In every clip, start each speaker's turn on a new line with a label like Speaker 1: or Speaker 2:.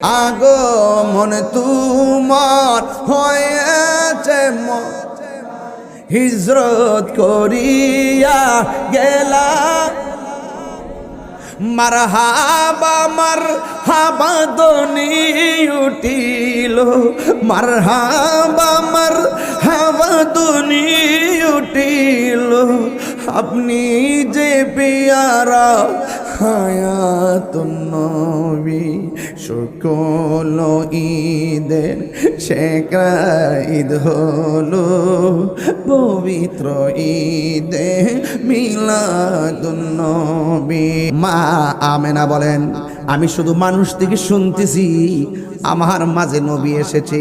Speaker 1: আগমন তোমার হয়েছে হিজরত করিয়া গেলা মারহাবা মারহাবা ধ্বনি উঠিল মারহাবা মারহাবা ধ্বনি উঠিল আপনি যে পেয়ারা হায়াতুন নবী সকল ঈদের শেষ ঈদ হলো পবিত্র ঈদে মিলাদুন নবী। মা আমেনা বলেন, আমি শুধু মানুষ থেকে শুনতেছি আমার মাঝে নবী এসেছে,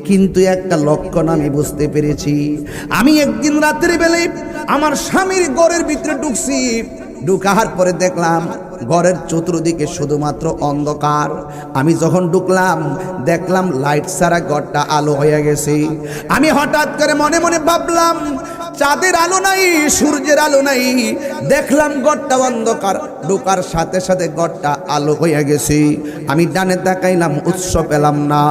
Speaker 1: কিন্তু একটা লক্ষণ আমি বুঝতে পেরেছি। আমি একদিন রাতের বেলায় আমার স্বামীর ঘরের ভিতরে ঢুকছি, ঢুকার পরে দেখলাম ঘরের চতুর্দিকে শুধুমাত্র অন্ধকার। আমি যখন ঢুকলাম দেখলাম লাইট ছাড়া ঘরটা আলো হয়ে গেছে। আমি হঠাৎ করে মনে মনে ভাবলাম চাঁদের আলো নাই, সূর্যের আলো নাই, দেখলাম ঘরটা অন্ধকার। ঢোকার সাথে সাথে ঘরটা আলো হয়ে গেছে। আমি ডানে তাকাইলাম, উৎস পেলাম না,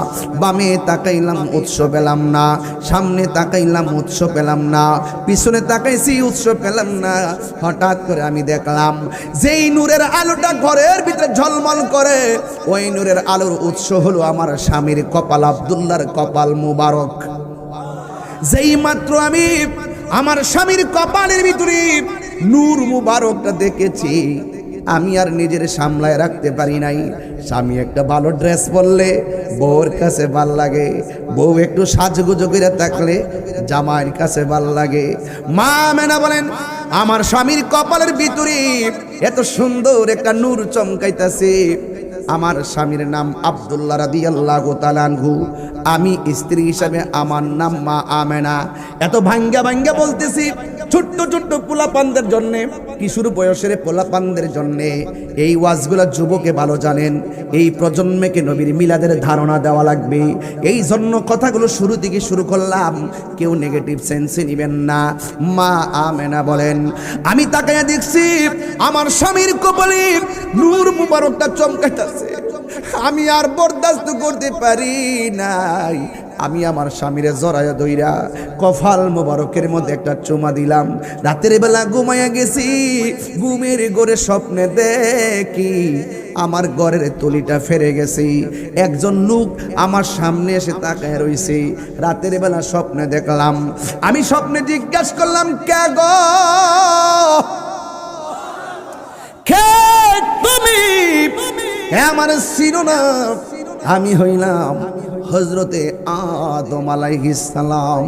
Speaker 1: বামে তাকাইলাম, উৎস পেলাম না, সামনে তাকাইলাম, উৎস পেলাম না, পিছনে তাকাইছি, উৎস পেলাম না। হঠাৎ করে আমি দেখলাম যেই নূরের আলোটা ঘরের ভিতরে ঝলমল করে, ওই নূরের আলোর উৎস হলো আমার স্বামীর কপাল, আব্দুল্লাহর কপাল মুবারক। যেই মাত্র আমি আমার স্বামীর কপালের ভিতরে নূর মুবারকটা দেখেছি, আমি আর নিজের সামলায় রাখতে পারি নাই। স্বামী একটা ভালো ড্রেস পরলে বউর কাছে ভাল লাগে, বউ একটু সাজগুজো করে থাকলে জামাইয়ের কাছে ভাল লাগে। মা আমেনা বলেন, আমার স্বামীর কপালের ভিতরে এত সুন্দর একটা নূর চমকাইতেছে। আমার স্বামীর নাম আব্দুল্লাহ রাদিয়াল্লাহু তাআলা আনহু, আমি স্ত্রী হিসাবে আমার নাম মা আমেনা। এত ভাঙ্গা ভাঙ্গা বলতেছি ছোট্ট ছোট্ট পোলাপানদের জন্যে, কিশোর বয়সের পোলাপানদের জন্যে এই ওয়াজগুলা যুবকে ভালো জানেন। এই প্রজন্মকে নবীর মিলাদের ধারণা দেওয়া লাগবে, এই জন্য কথাগুলো শুরু থেকে শুরু করলাম, কেউ নেগেটিভ সেন্সে নিবেন না। মা আমেনা বলেন, আমি তাকাইয়া দেখছি আমার স্বামীর কপালে নূর মুবারকটা চমকাইতেছে। আমি আর বরদাস্ত করতে পারি নাই। আমি আমার স্বামীরে জড়াইয়া দইরা কপাল মোবারকের মধ্যে একটা চুমা দিলাম। রাতের বেলা ঘুমাইয়া গেছি, ঘুমের ঘরে স্বপ্নে দেখি আমার ঘরের তলিটা ফেরে গেছি, একজন লোক আমার সামনে এসে তাকায় রইছে। রাতের বেলা স্বপ্নে দেখলাম, আমি স্বপ্নে জিজ্ঞাসা করলাম, কে গো, কে তুমি? আমার চিনো না? আমি হইলাম হযরতে আদম আলাইহিস সালাম।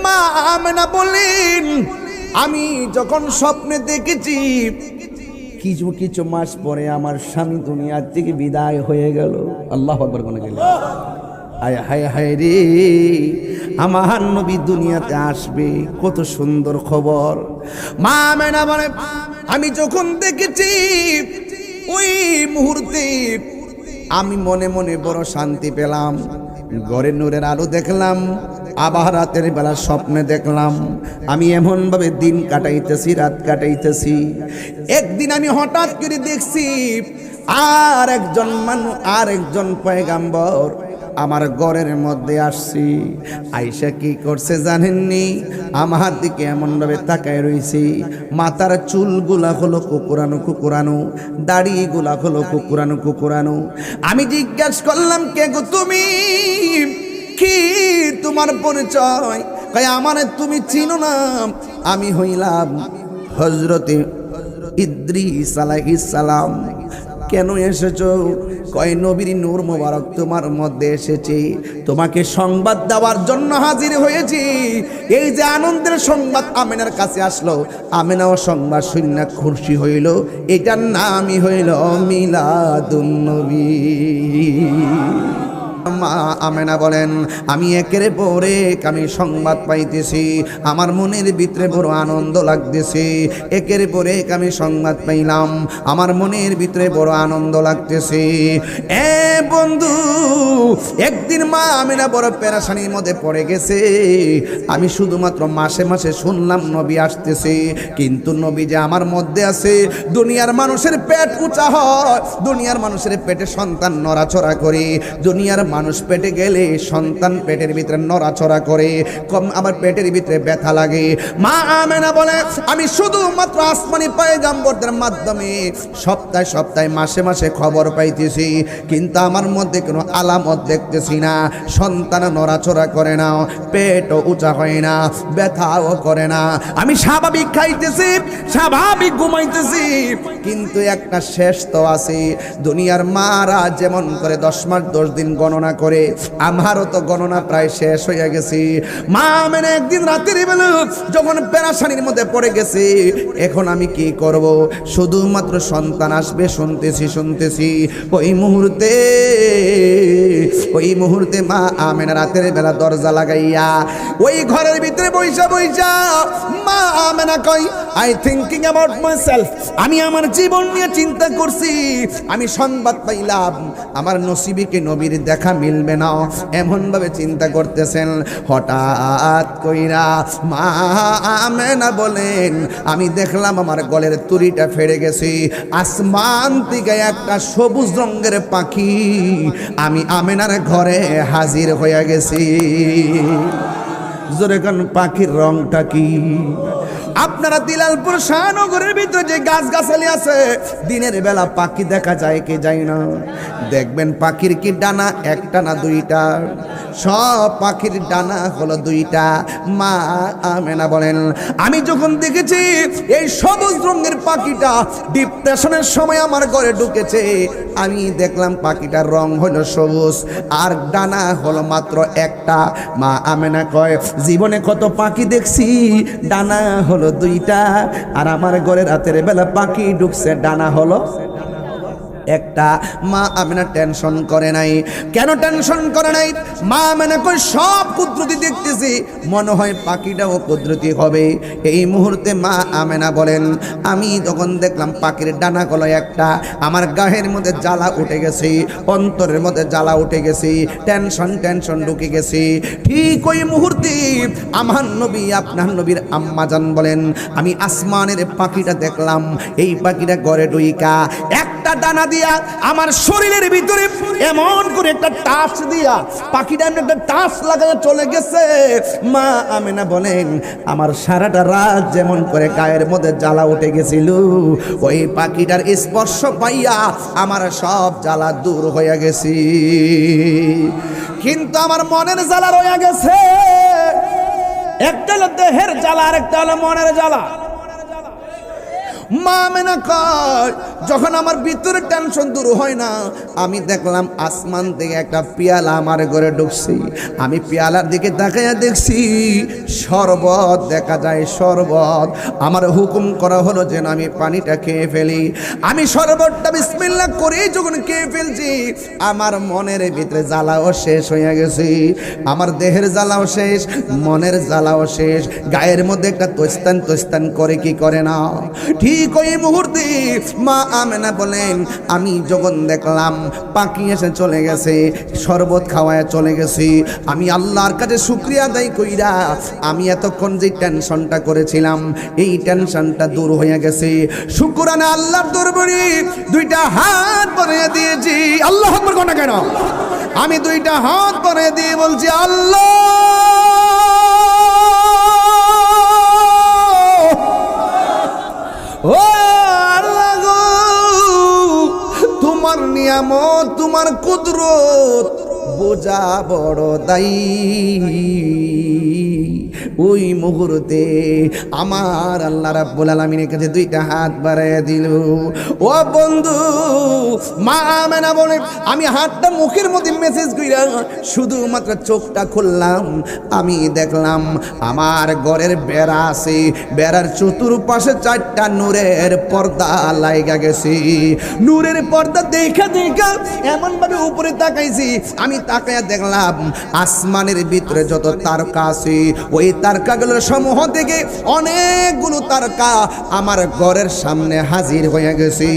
Speaker 1: মা আমেনা বলেন, আমি যখন স্বপ্নে দেখেছি কিছু কিছু মাস পরে আমার স্বামী দুনিয়া থেকে বিদায় হয়ে গেল। আল্লাহু আকবার কোন গেল, হায় হায় হায় রে, আমার নবী দুনিয়াতে আসবে, কত সুন্দর খবর। মা আমেনা বলে, আমি যখন দেখেছি ওই মুহূর্তে আমি মনে মনে বড় শান্তি পেলাম। ঘরে নূরের আলো দেখলাম, আবার রাতের বেলা স্বপ্নে দেখলাম আমি এমন ভাবে দিন কাটাইতেছি, রাত কাটাইতেছি। একদিন আমি হঠাৎ করে দেখছি আর একজন পয়গাম্বর আমার ঘরের মধ্যে আসছি। আয়েশা কি করছে জানেননি? আমার দিকে এমন ভাবে তাকায় রইছি, মাথার চুলগুলা হলো কুকুরানো কুকুরানো, দাড়িগুলা হলো কুকুরানো কুকুরানো। আমি জিজ্ঞাসা করলাম, কে গো তুমি, কি তোমার পরিচয়? কয়, আমারে তুমি চিনো না? আমি হইলাম হযরতে ইদ্রিস আলাইহিস সালাম। কেন এসেছো? কয়, নবীর নূর মোবারক তোমার মধ্যে এসেছে, তোমাকে সংবাদ দেওয়ার জন্য হাজির হয়েছি। এই যে আনন্দের সংবাদ আমেনার কাছে আসলো, আমেনাও সংবাদ শুনে খুশি হইল। এটার নামই হইল মিলাদুন নবী। মা আমেনা বলেন, আমি একের পরে আমি সংবাদ পাইতেছি, আমার মনের ভিতরে বড় আনন্দ লাগতেছে। একের পরে আমি সংবাদ পাইলাম, আমার মনের ভিতরে বড় আনন্দ লাগতেছে। এ বন্ধু, একদিন মা আমিনা বড় পেরেশানির মধ্যে পড়ে গেছে। আমি শুধুমাত্র মাসে মাসে শুনলাম নবী আসতেছে, কিন্তু নবী যে আমার মধ্যে আছে। দুনিয়ার মানুষের পেট উঁচা হয়, দুনিয়ার মানুষের পেটে সন্তান নড়াচড়া করে, দুনিয়ার মানুষ পেটে গেলে সন্তান পেটের ভিতরে নড়াচড়া করে, কম আমার পেটের ভিতরে ব্যথা লাগে। মা আমেনা বলে আমি শুধুমাত্র আসমানি পয়গম্বরদের মাধ্যমে সপ্তাহে সপ্তাহে মাসে মাসে খবর পাইতেছি, কিন্তু আমার মধ্যে কোনো আলামত দেখতেছি না। সন্তান নড়াচড়া করে না, পেটও উঁচা হয় না, ব্যথাও করে না। আমি স্বাভাবিক খাইতেছি, স্বাভাবিক ঘুমাইতেছি, কিন্তু একটা শেষ তো আছে। দুনিয়ার মারা যেমন করে 10 মাস 10 দিন গণনা করে, আমারও তো গণনা প্রায় শেষ হয়ে গেছে। মা মেনে একদিন রাতের বেলা যখন পেরেশানির মধ্যে পড়ে গেছে, এখন আমি কি করব? শুধুমাত্র সন্তান আসবে শুনতেছি। ওই মুহূর্তে মা আমেনা রাতের বেলা দরজা লাগাইয়া ওই ঘরের ভিতরে বইসা মা আমেনা কই, আই থিঙ্কিং অ্যাবাউট মাইসেলফ, আমি আমার জীবন নিয়ে চিন্তা করছি। আমি সংবাদ পাইলাম আমার নসিবিকে নবীর দেখা মিলবে না, এমন ভাবে চিন্তা করতেছেন। হঠাৎ কইরা মা আমেনা বলেন আমি দেখলাম আমার গলের তুড়িটা ফেড়ে গেছে। আসমান থেকে একটা সবুজ রঙের পাখি আমি আমেনার ঘরে হাজির হয়ে গেছি। জোরে কোন পাখির রংটা কি? আপনারা দিলালপুর শাহনগরের ভিতরে যে গাছগাছালি আছে, দিনের বেলা পাখি দেখা যায় কি যায় না? দেখবেন পাখির কি ডানা একটা না দুইটা? সব পাখির ডানা হলো দুইটা। মা আমেনা বলেন আমি যখন দেখেছি এই সবুজ রঙের পাখিটা ডিপ্রেশনের সময় আমার ঘরে ঢুকেছে, আমি দেখলাম পাখিটার রং হলো সবুজ আর ডানা হলো মাত্র একটা। মা আমেনা কয় জীবনে কত পাখি দেখছি, ডানা হলো দুইটা, আর আমার ঘরে রাতের বেলা পাখি ঢুকছে, ডানা হলো একটা। মা আমেনা টেনশন করে নাই। কেন টেনশন করে নাই? মা আমেনা কই সব কুদরতি দেখতেছি, মনে হয় পাখিটাও কুদরতি হবে। এই মুহূর্তে মা আমেনা বলেন আমি তখন দেখলাম পাখির ডানা গলো একটা, আমার গায়ের মধ্যে জ্বালা উঠে গেছে, অন্তরের মধ্যে জ্বালা উঠে গেছে, টেনশন ঢুকে গেছে। ঠিক ওই মুহূর্তে আমার নবী আপনার নবীর আম্মা জান বলেন আমি আসমানের পাখিটা দেখলাম। এই পাখিটা ঘরে ঢুইকা একটা ডানা দিয়া আমার শরীরের ভিতরে এমন করে একটা টাচ দিয়া পাখিটা একটা টাচ লাগানো চলে গেছে। মা আমেনা বলেন আমার সারাটা রাত যেমন করে গায়ের মধ্যে জ্বালা উঠে গেছিল, ওই পাখিটার স্পর্শ পাইয়া আমার সব জ্বালা দূর হয়ে গেছে, কিন্তু আমার মনের জ্বালা রয়ে গেছে। একটা হলো দেহের জ্বালা আর একটা হলো মনের জ্বালা। মা আমেনা কয় যখন আমার ভিতরে টেনশন দূর হয় না, আমি দেখলাম আসমান থেকে একটা পেয়ালা আমার ঘরে ঢুকছি। আমি পেয়ালার দিকে তাকাইয়া দেখছি শরবত দেখা যায়, শরবত। আমার হুকুম করা হলো যেন আমি পানিটা খেয়ে ফেলি। আমি শরবতটা বিসমিল্লাহ করে যখন খেয়ে ফেলছি, আমার মনের ভিতরে জ্বালাও শেষ হয়ে গেছে, আমার দেহের জ্বালাও শেষ, মনের জ্বালাও শেষ। গায়ের মধ্যে একটা তোস্তান করে কি করে না। ঠিক ওই মুহূর্তে মা আমেনা বলেন আমি যখন দেখলাম পাখি এসে চলে গেছে, শরবত খাওয়ায় চলে গেছে, আমি আল্লাহর কাছে শুকরিয়া আদায় কইরা আমি এতক্ষণ যে টেনশনটা করেছিলাম এই টেনশনটা দূর হয়ে গেছে। শুকরানা আল্লাহর দরবারে দুইটা হাত বাড়িয়ে দিয়েছি। আল্লাহু আকবার কোনা কেন? আমি দুইটা হাত বাড়িয়ে দিয়ে বলছি আল্লাহ ও আল্লাহ গো, তোমার নিয়ামত তোমার কুদরত বোঝা বড় দায়ী। ওই মুহূর্তে আমার আল্লাহ রাব্বুল আলামিনের কাছে দুইটা হাত বাড়াইয়া দিল। ও বন্ধু, মা আমেনা বলে আমি হাতটা মুখের মধ্যে মেসেজ কইরা শুধুমাত্র চোখটা খুললাম, আমি দেখলাম আমার ঘরের বেড়া আছে, বেড়ার চতুর্পাশে 4টা নূরের পর্দা লাইগা গেছে। নূরের পর্দা দেখা এমন ভাবে উপরে তাকাইছি, আমি তাকায় দেখলাম আসমানের ভিতরে যত তারকা আছে ওই তারকাগুলোর সমূহ থেকে অনেকগুলো তারকা আমার ঘরের সামনে হাজির হয়ে গেছে।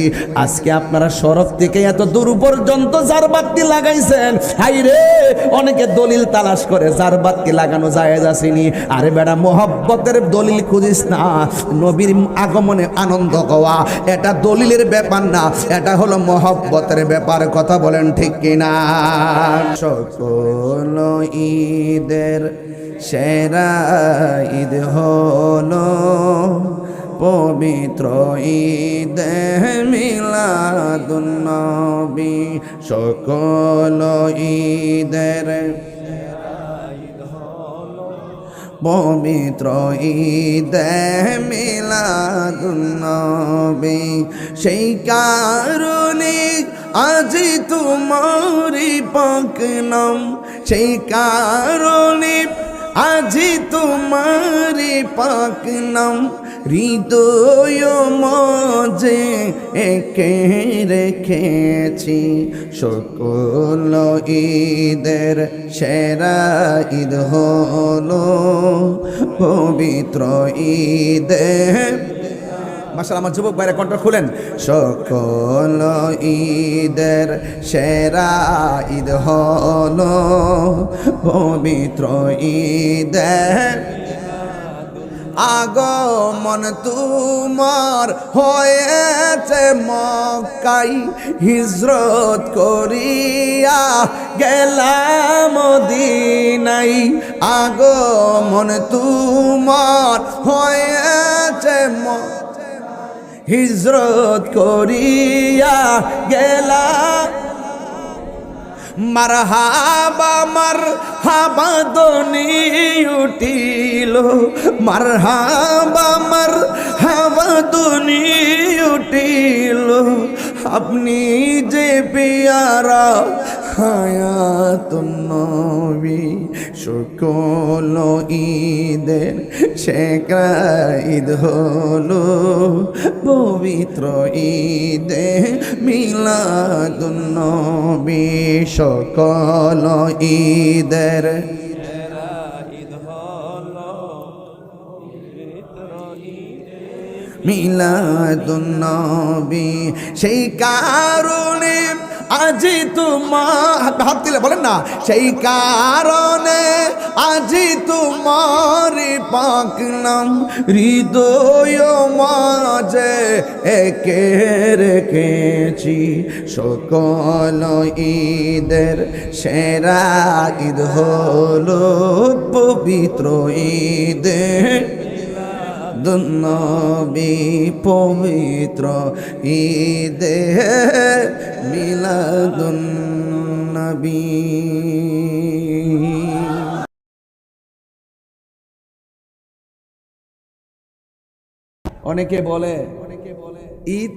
Speaker 1: আজকে আপনারা সড়ক থেকে এত দূর পর্যন্ত জারবাতি লাগাইছেন, হাই রে অনেকে দলিল তালাশ করে জারবাতি লাগানো জায়েজ আসেনি। আরে বেটা মোহব্বতের দলিল খুঁজিস না, নবীর আগমনে আনন্দ হওয়া এটা দলিলের ব্যাপার না, এটা হলো মোহব্বতের ব্যাপার। কথা বলেন ঠিক কিনা? সকল ঈদের সেরা ঈদ হলো পবিত্র ঈদে মিলাদুন নবী। সকল ঈদের পবিত্র ঈদে মিলাদুন নবী। সেই কারণে আজি তোমারি পাক নাম, সেই কারণে আজি তোমারি পাক নাম হৃদয় মাঝে একে রেখেছি। সকল ঈদের সেরা ঈদ হলো পবিত্র ঈদে। মাশাআল্লাহ, আমার যুবক ভাইরা কণ্ঠ খুলেন। সকল ঈদের সেরা ঈদ হলো পবিত্র ঈদে। আগমন তোমার হয়েছে মক্কায়, হিজরত করিয়া গেলাম মদিনায়। আগমন তোমার হয়েছে হিজরত করিয়া গেলাম। মারহাবা মারহাবা ধ্বনি উঠিল, মারহাবা মারহাবা ধ্বনি উঠিল। আপনি যে পেয়ারা হায়াতুন নবী। সকল ঈদের সেরা ঈদ হলো পবিত্র ঈদে মিলাদুন নবী। সকল ঈদের মিলাদুন নবী। সেই কারণে আজি তোমার হাত দিলে বলেন না, সেই কারণে আজি তোমার পাক নাম হৃদয় মাঝে একে রেখেছি। সকল ঈদের সেরা ঈদ হলো পবিত্র ঈদে নবী। পবিত্র ঈদে মিলাদুন নবী। অনেকে বলে ঈদ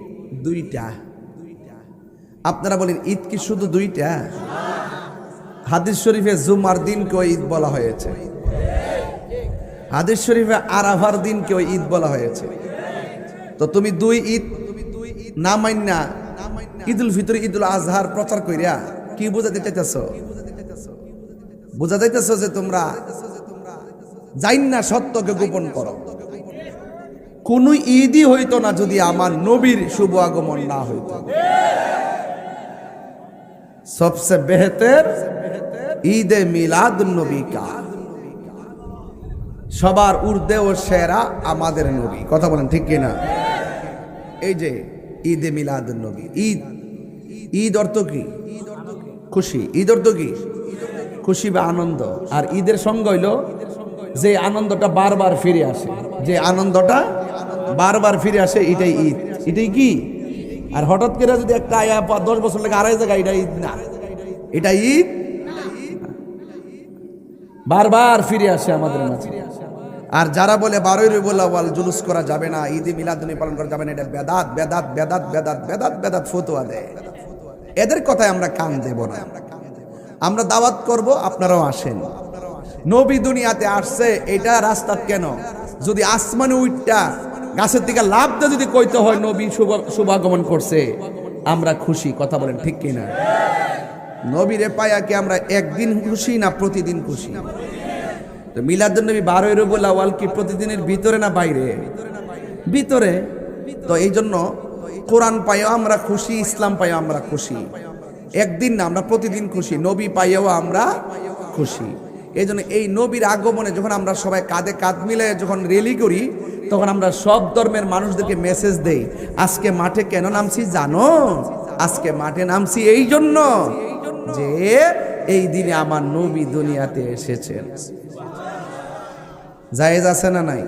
Speaker 1: দুইটা। আপনারা বলেন ঈদ কি শুধু দুইটা? হাদিস শরীফে জুমার দিনকে ঈদ বলা হয়েছে, হাদিস শরীফে আরাফার দিনকে ঈদ বলা হয়েছে। তো তুমি দুই ঈদ না মাইন্না ঈদুল ফিতর ঈদুল আজহার প্রচার কইরা কি বোঝাতে চাইতেছ? বোঝা যাইতেছ যে তোমরা জাইন না সত্যকে গোপন করো। কোন ঈদই হইতো না যদি আমার নবীর শুভ আগমন না হইতো। সবচেয়ে বেহতর ঈদে মিলাদুন নবী কা, সবার ঊর্ধ্বে ও সেরা আমাদের নবী। কথা বলেন ঠিক কিনা? এই যে ঈদে মিলাদুন নবী, ঈদ ঈদ অর্থ কি? খুশি। ঈদ অর্থ কি? খুশি বা আনন্দ। আর ঈদের সঙ্গ হইল যে আনন্দটা বারবার ফিরে আসে, যে আনন্দটা বারবার ফিরে আসে, এটাই ঈদ। এটাই কি? আর হঠাৎ করে যদি একটা আয়া 10 বছর লাগে আড়াই জায়গায়, এটা ঈদ না, এটা ঈদ বারবার ফিরে আসে আমাদের মাঝে। আর যারা বলে 12ই রবিউল আউয়াল জুলুস করা যাবে না, ঈদে মিলাদুন্নবী পালন করা যাবে না, এটা বেদাত বেদাত বেদাত বেদাত বেদাত বেদাত ফতোয়া দেয়। এদের কথায় আমরা কান দেব না। আমরা দাওয়াত করব, আপনারাও আসেন। নবী দুনিয়াতে আসছে, এটা রাস্তা কেন? যদি আসমানে উঠটা গাছের থেকে লাভ দিয়ে যদি কইতে হয় নবী শুভাগমন করছে, আমরা খুশি। কথা বলেন ঠিক কিনা? নবীরে পায়া কি আমরা একদিন খুশি না প্রতিদিন খুশি? তো মিলাদুন নবী 12 রবিউল আউয়াল কি প্রতিদিনের ভিতরে না বাইরে? ভিতরে। তো এই জন্য কোরআন পাইও আমরা খুশি, ইসলাম পাইও আমরা খুশি। একদিন না, আমরা প্রতিদিন খুশি। নবী পাইও আমরা খুশি। এই জন্য এই নবীর আগমনে যখন আমরা সবাই কাঁধে কাঁধ মিলে যখন র্যালি করি, তখন আমরা সব ধর্মের মানুষদেরকে মেসেজ দেই, আজকে মাঠে কেন নামছি জানো? আজকে মাঠে নামছি এই জন্য যে এই দিনে আমার নবী দুনিয়াতে এসেছেন। জায়েজ আছে না নাই?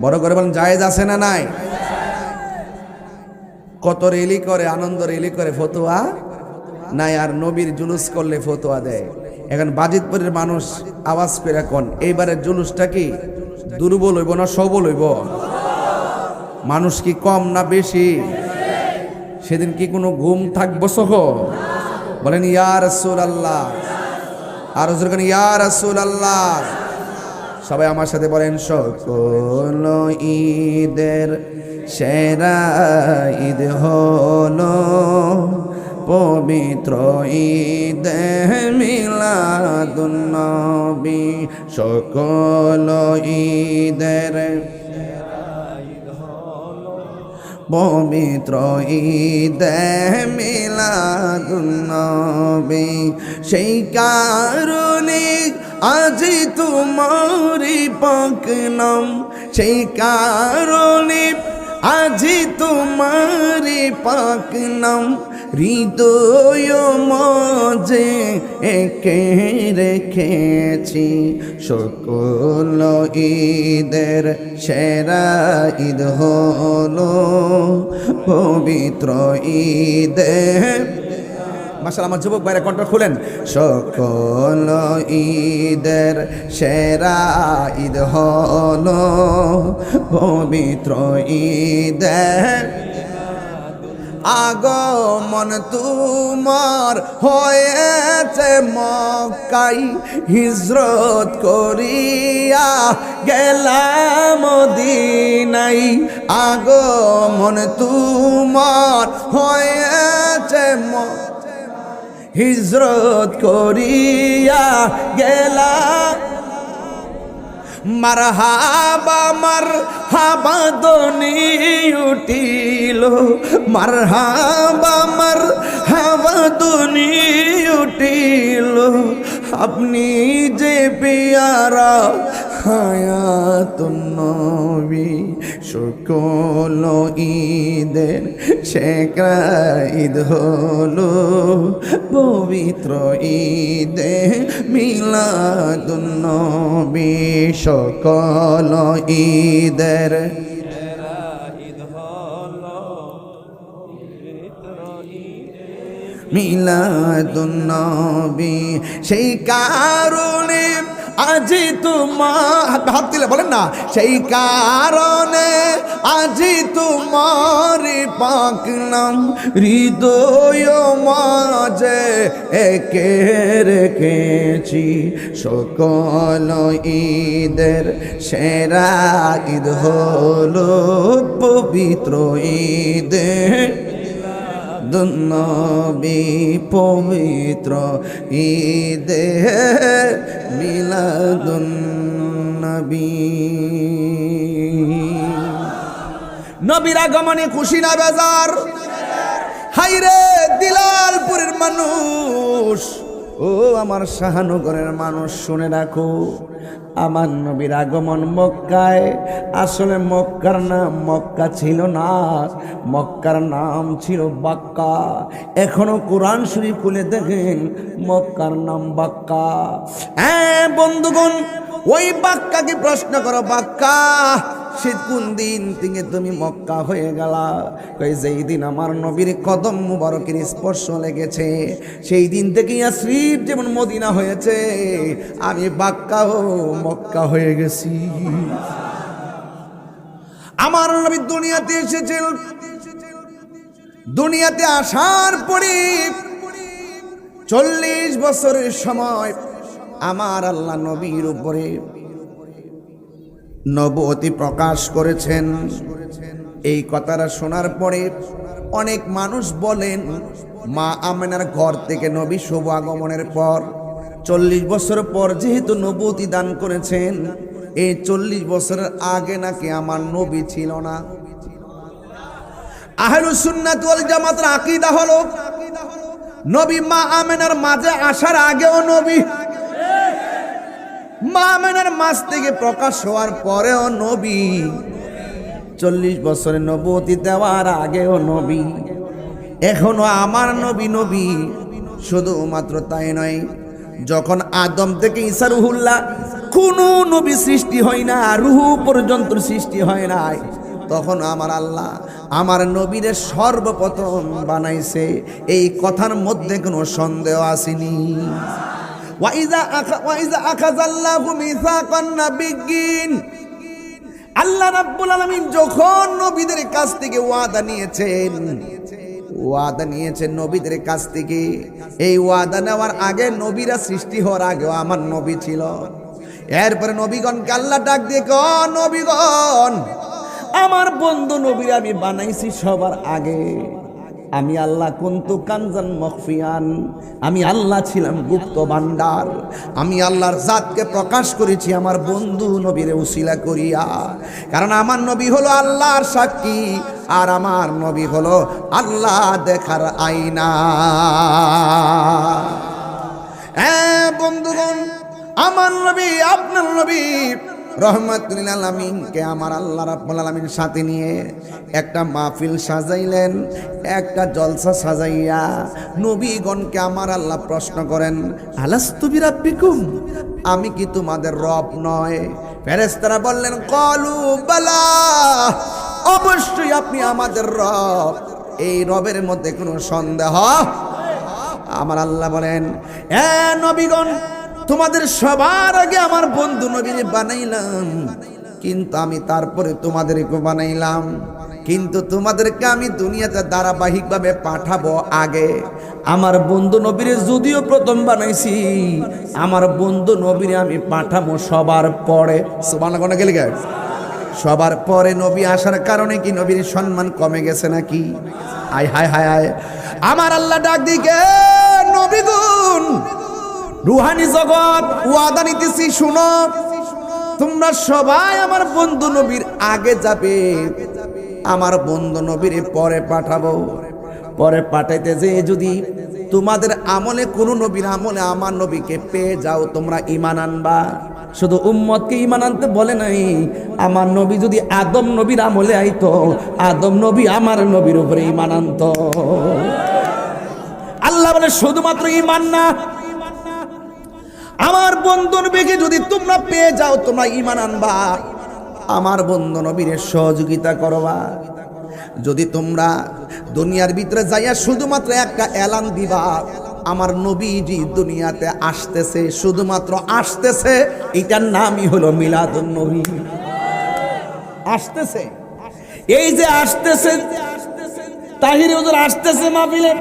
Speaker 1: বড় করে বলেন, জায়েজ আছে না নাই? কত রেলি করে, আনন্দ রেলি করে, ফতোয়া নাই। আর নবীর জুলুস করলে ফতোয়া দেয়। এখন বাজিতপুরের মানুষ আওয়াজ করে কোন এইবারের জুলুসটা কি দুর্বল হইব না সবল হইব? মানুষ কি কম না বেশি? সেদিন কি কোনো ঘুম থাকবো সহ? বলেন ইয়া রাসূলুল্লাহ। আর হুজুর বলেন ইয়া রাসূলুল্লাহ। সবাই আমার সাথে বলেন, সকল ঈদের সেরা ঈদ হলো পবিত্র ঈদ মিলাদুন নবী। সকল ঈদের পবিত্র ঈদ মিলাদুন নবী। সেই কারণে আজি তোমারি পাক নাম, সেই কারণে আজি তোমারি পাক নাম হৃদয় মাঝে একে রেখেছি। সকল ঈদের সেরা ঈদ হলো পবিত্র ঈদ। মাশাআল্লাহ, আমার যুবক ভাইরা কণ্ঠ খুলেন। সকল ঈদের সেরা ঈদ হলো পবিত্র ঈদ। আগমন তোমার হয়েছে মক্কায়, হিজরত করিয়া গেলাম মদিনায়। আগমন তোমার হয়েছে হিজরত করিয়া গেলাম। মারহাবা মারহাবা ধ্বনি উঠিল, মারহাবা মারহাবা ধ্বনি উঠিল। আপনি যে পেয়ারা হায়াতুন নবী। সকল ঈদের সেরা ঈদ হলো পবিত্র ঈদ মিলাদুন নবী। সকল ঈদের মিলাদুন নবী। সেই কারণে আজি তোমার হাত দিলে বলেন না, সেই কারণে আজি তোমার পাক নাম হৃদয় মাঝে একে রেখেছি। সকল ঈদের সেরা ঈদ হলো পবিত্র ঈদ নবী। পবিত্র ঈদে মিলাদুন নবী। নবীর আগমনে খুশি না বেজার? হাইরে দিলালপুরের মানুষ, ও আমার শাহনগরের মানুষ, শুনে রাখো, আমার নবীর আগমন মক্কায়। আসলে মক্কার নাম মক্কা ছিল না, মক্কার নাম ছিল বাক্কা। এখনো কোরআন শরীফ খুলে দেখেন, মক্কার নাম বাক্কা। হ্যাঁ বন্ধুগণ, ওই বাক্কাকে প্রশ্ন করো, বাক্কা সে কোন দিন থেকে তুমি মক্কা হয়ে গেলা? কই যেই দিন আমার নবীর কদম মুবারকের স্পর্শ লেগেছে, সেই দিন থেকে ইয়াসরিব যেমন মদিনা হয়েছে, আমি বাক্কাও মক্কা হয়ে গেছি। আমার নবী দুনিয়াতে এসেছিল, দুনিয়াতে আসার পরে 40 বছরের সময় আমার আল্লাহ নবীর উপরে নবুয়তি প্রকাশ করেছেন। এই কথাটা শোনার পরে অনেক মানুষ বলেন মা আমেনার ঘর থেকে নবী শুভ আগমনের পর 40 বছর পর যেহেতু নবুয়তি দান করেছেন, এই 40 বছরের আগে নাকি আমার নবী ছিল না। আহলুস সুন্নাত ওয়াল জামাতের আকীদা হলো নবী মা আমেনার মাঝে আসার আগেও নবী, মা আমেনার মাঝ থেকে প্রকাশ হওয়ার পরেও নবী, 40 বছরের নবুয়তি দেওয়ার আগেও নবী, এখনো আমার নবী নবী। শুধুমাত্র তাই নয়, যখন আদম থেকে ঈসা রুহুল্লাহ কোনো নবী সৃষ্টি হয় না, রুহু পর্যন্ত সৃষ্টি হয় নাই, তখন আমার আল্লাহ আমার নবীরে সর্বপ্রথম বানাইছে, এই কথার মধ্যে কোনো সন্দেহ আসেনি। ওয়াইজা আখাযাল্লাহু মিসাকান নাবিয়্যিন, আল্লাহ রাব্বুল আলামিন যখন নবীদের কাছ থেকে ওয়াদা নিয়েছেন নবীদের কাছ থেকে, এই ওয়াদা নেওয়ার আগে নবীরা সৃষ্টি হওয়ার আগেও আমার নবী ছিল। এরপরে নবীগণকে আল্লাহ ডাক দিয়ে কয়, নবীগণ আমার বন্ধু নবীর আমি বানাইছি সবার আগে। আমি আল্লাহ কুনতু কানজান মখফিয়ান, আমি আল্লাহ ছিলাম গুপ্ত ভান্ডার। আমি আল্লাহর জাতকে প্রকাশ করেছি আমার বন্ধু নবীরে উসিলা করিয়া, কারণ আমার নবী হলো আল্লাহর সাক্ষী, আর আমার নবী হলো আল্লাহ দেখার আয়না। বন্ধুগণ, আমার নবী আপনার নবী রহমাতুল লিল আলামিনকে আমার আল্লাহ রাব্বুল আলামিন সাথে নিয়ে একটা মাহফিল সাজাইলেন, একটা জলসা সাজাইয়া নবীগণকে আমার আল্লাহ প্রশ্ন করেন, আলাস্তু বিরাব্বিকুম, আমি কি তোমাদের রব নয়? ফেরেশতারা বললেন, ক্বালু বালা, অবশ্যই আপনি আমাদের রব, এই রবের মধ্যে কোনো সন্দেহ। আমার আল্লাহ বলেন, এ নবীগণ, তোমাদের সবার আগে আমার বন্ধু নবীরে বানাইলাম, কিন্তু আমি তারপরে তোমাদেরকে বানাইলাম, কিন্তু তোমাদেরকে আমি দুনিয়াতে ধারাবাহিকভাবে পাঠাবো আগে। আমার বন্ধু নবীরে যদিও প্রথম বানাইছি, আমার বন্ধু নবীরে আমি পাঠাবো সবার পরে। সুবহানাল্লাহ গেলে গে সবার পরে নবী আসার কারণে কি নবীর সম্মান কমে গেছে নাকি? আয় হায় হায় হায়, আমার আল্লাহ ডাক দিকে, নবীগণ রুহানি জগৎ ওয়াদা নিতেছি, শুনো, তোমরা সবাই আমার বন্ধু নবীর আগে যাবে, আমার বন্ধু নবীর পরে পাঠাবো। পরে পাঠাইতে যে যদি তোমাদের আমলে কোনো নবীর আমলে আমার নবীকে পেয়ে যাও, তোমরা ঈমান আনবা। শুধু উম্মতকে ঈমান আনতে বলে নাই, আমার নবী যদি আদম নবীর আমলে আইতো, আদম নবী আমার নবীর উপরে ঈমান আনতো। আল্লাহ বলে শুধুমাত্র ঈমান না, আমার বন্ধু নবীকে যদি তোমরা পেয়ে যাও, তোমরা ঈমান আনবা, আমার বন্ধু নবীর সহযোগিতা করবা। যদি তোমরা দুনিয়ার ভিতরে যাইয়া শুধুমাত্র একটা এলান দিবা, আমার নবীজি দুনিয়াতে আসতেছে, শুধুমাত্র আসতেছে, এটার নামই হলো মিলাদুন নবী। আসতেছে, এই যে আসতেছে, তাহির হুজুর আসতেছে মাহফিলে,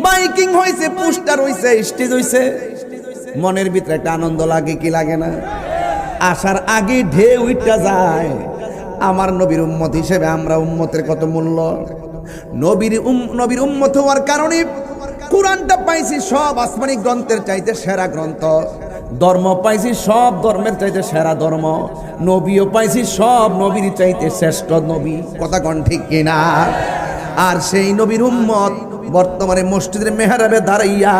Speaker 1: মাইকিং হইছে, পোস্টার হইছে, স্টেজ হইছে, মনের ভিতরে একটা আনন্দ লাগে কি লাগে না? আসার আগে ঢেউ উঠা যায়। আমার নবীর উম্মত হিসেবে আমরা উম্মতের কত মূল্য। নবীর উম্মত হওয়ার কারণে কোরআনটা পাইছি সব আসমানি গ্রন্থের চাইতে সেরা গ্রন্থ, ধর্ম পাইছি সব ধর্মের চাইতে সেরা ধর্ম, নবীও পাইছি সব নবীর চাইতে শ্রেষ্ঠ নবী। কথা কোন ঠিক কিনা? আর সেই নবীর উম্মত বর্তমানে মসজিদের মেহরাবে দাঁড়াইয়া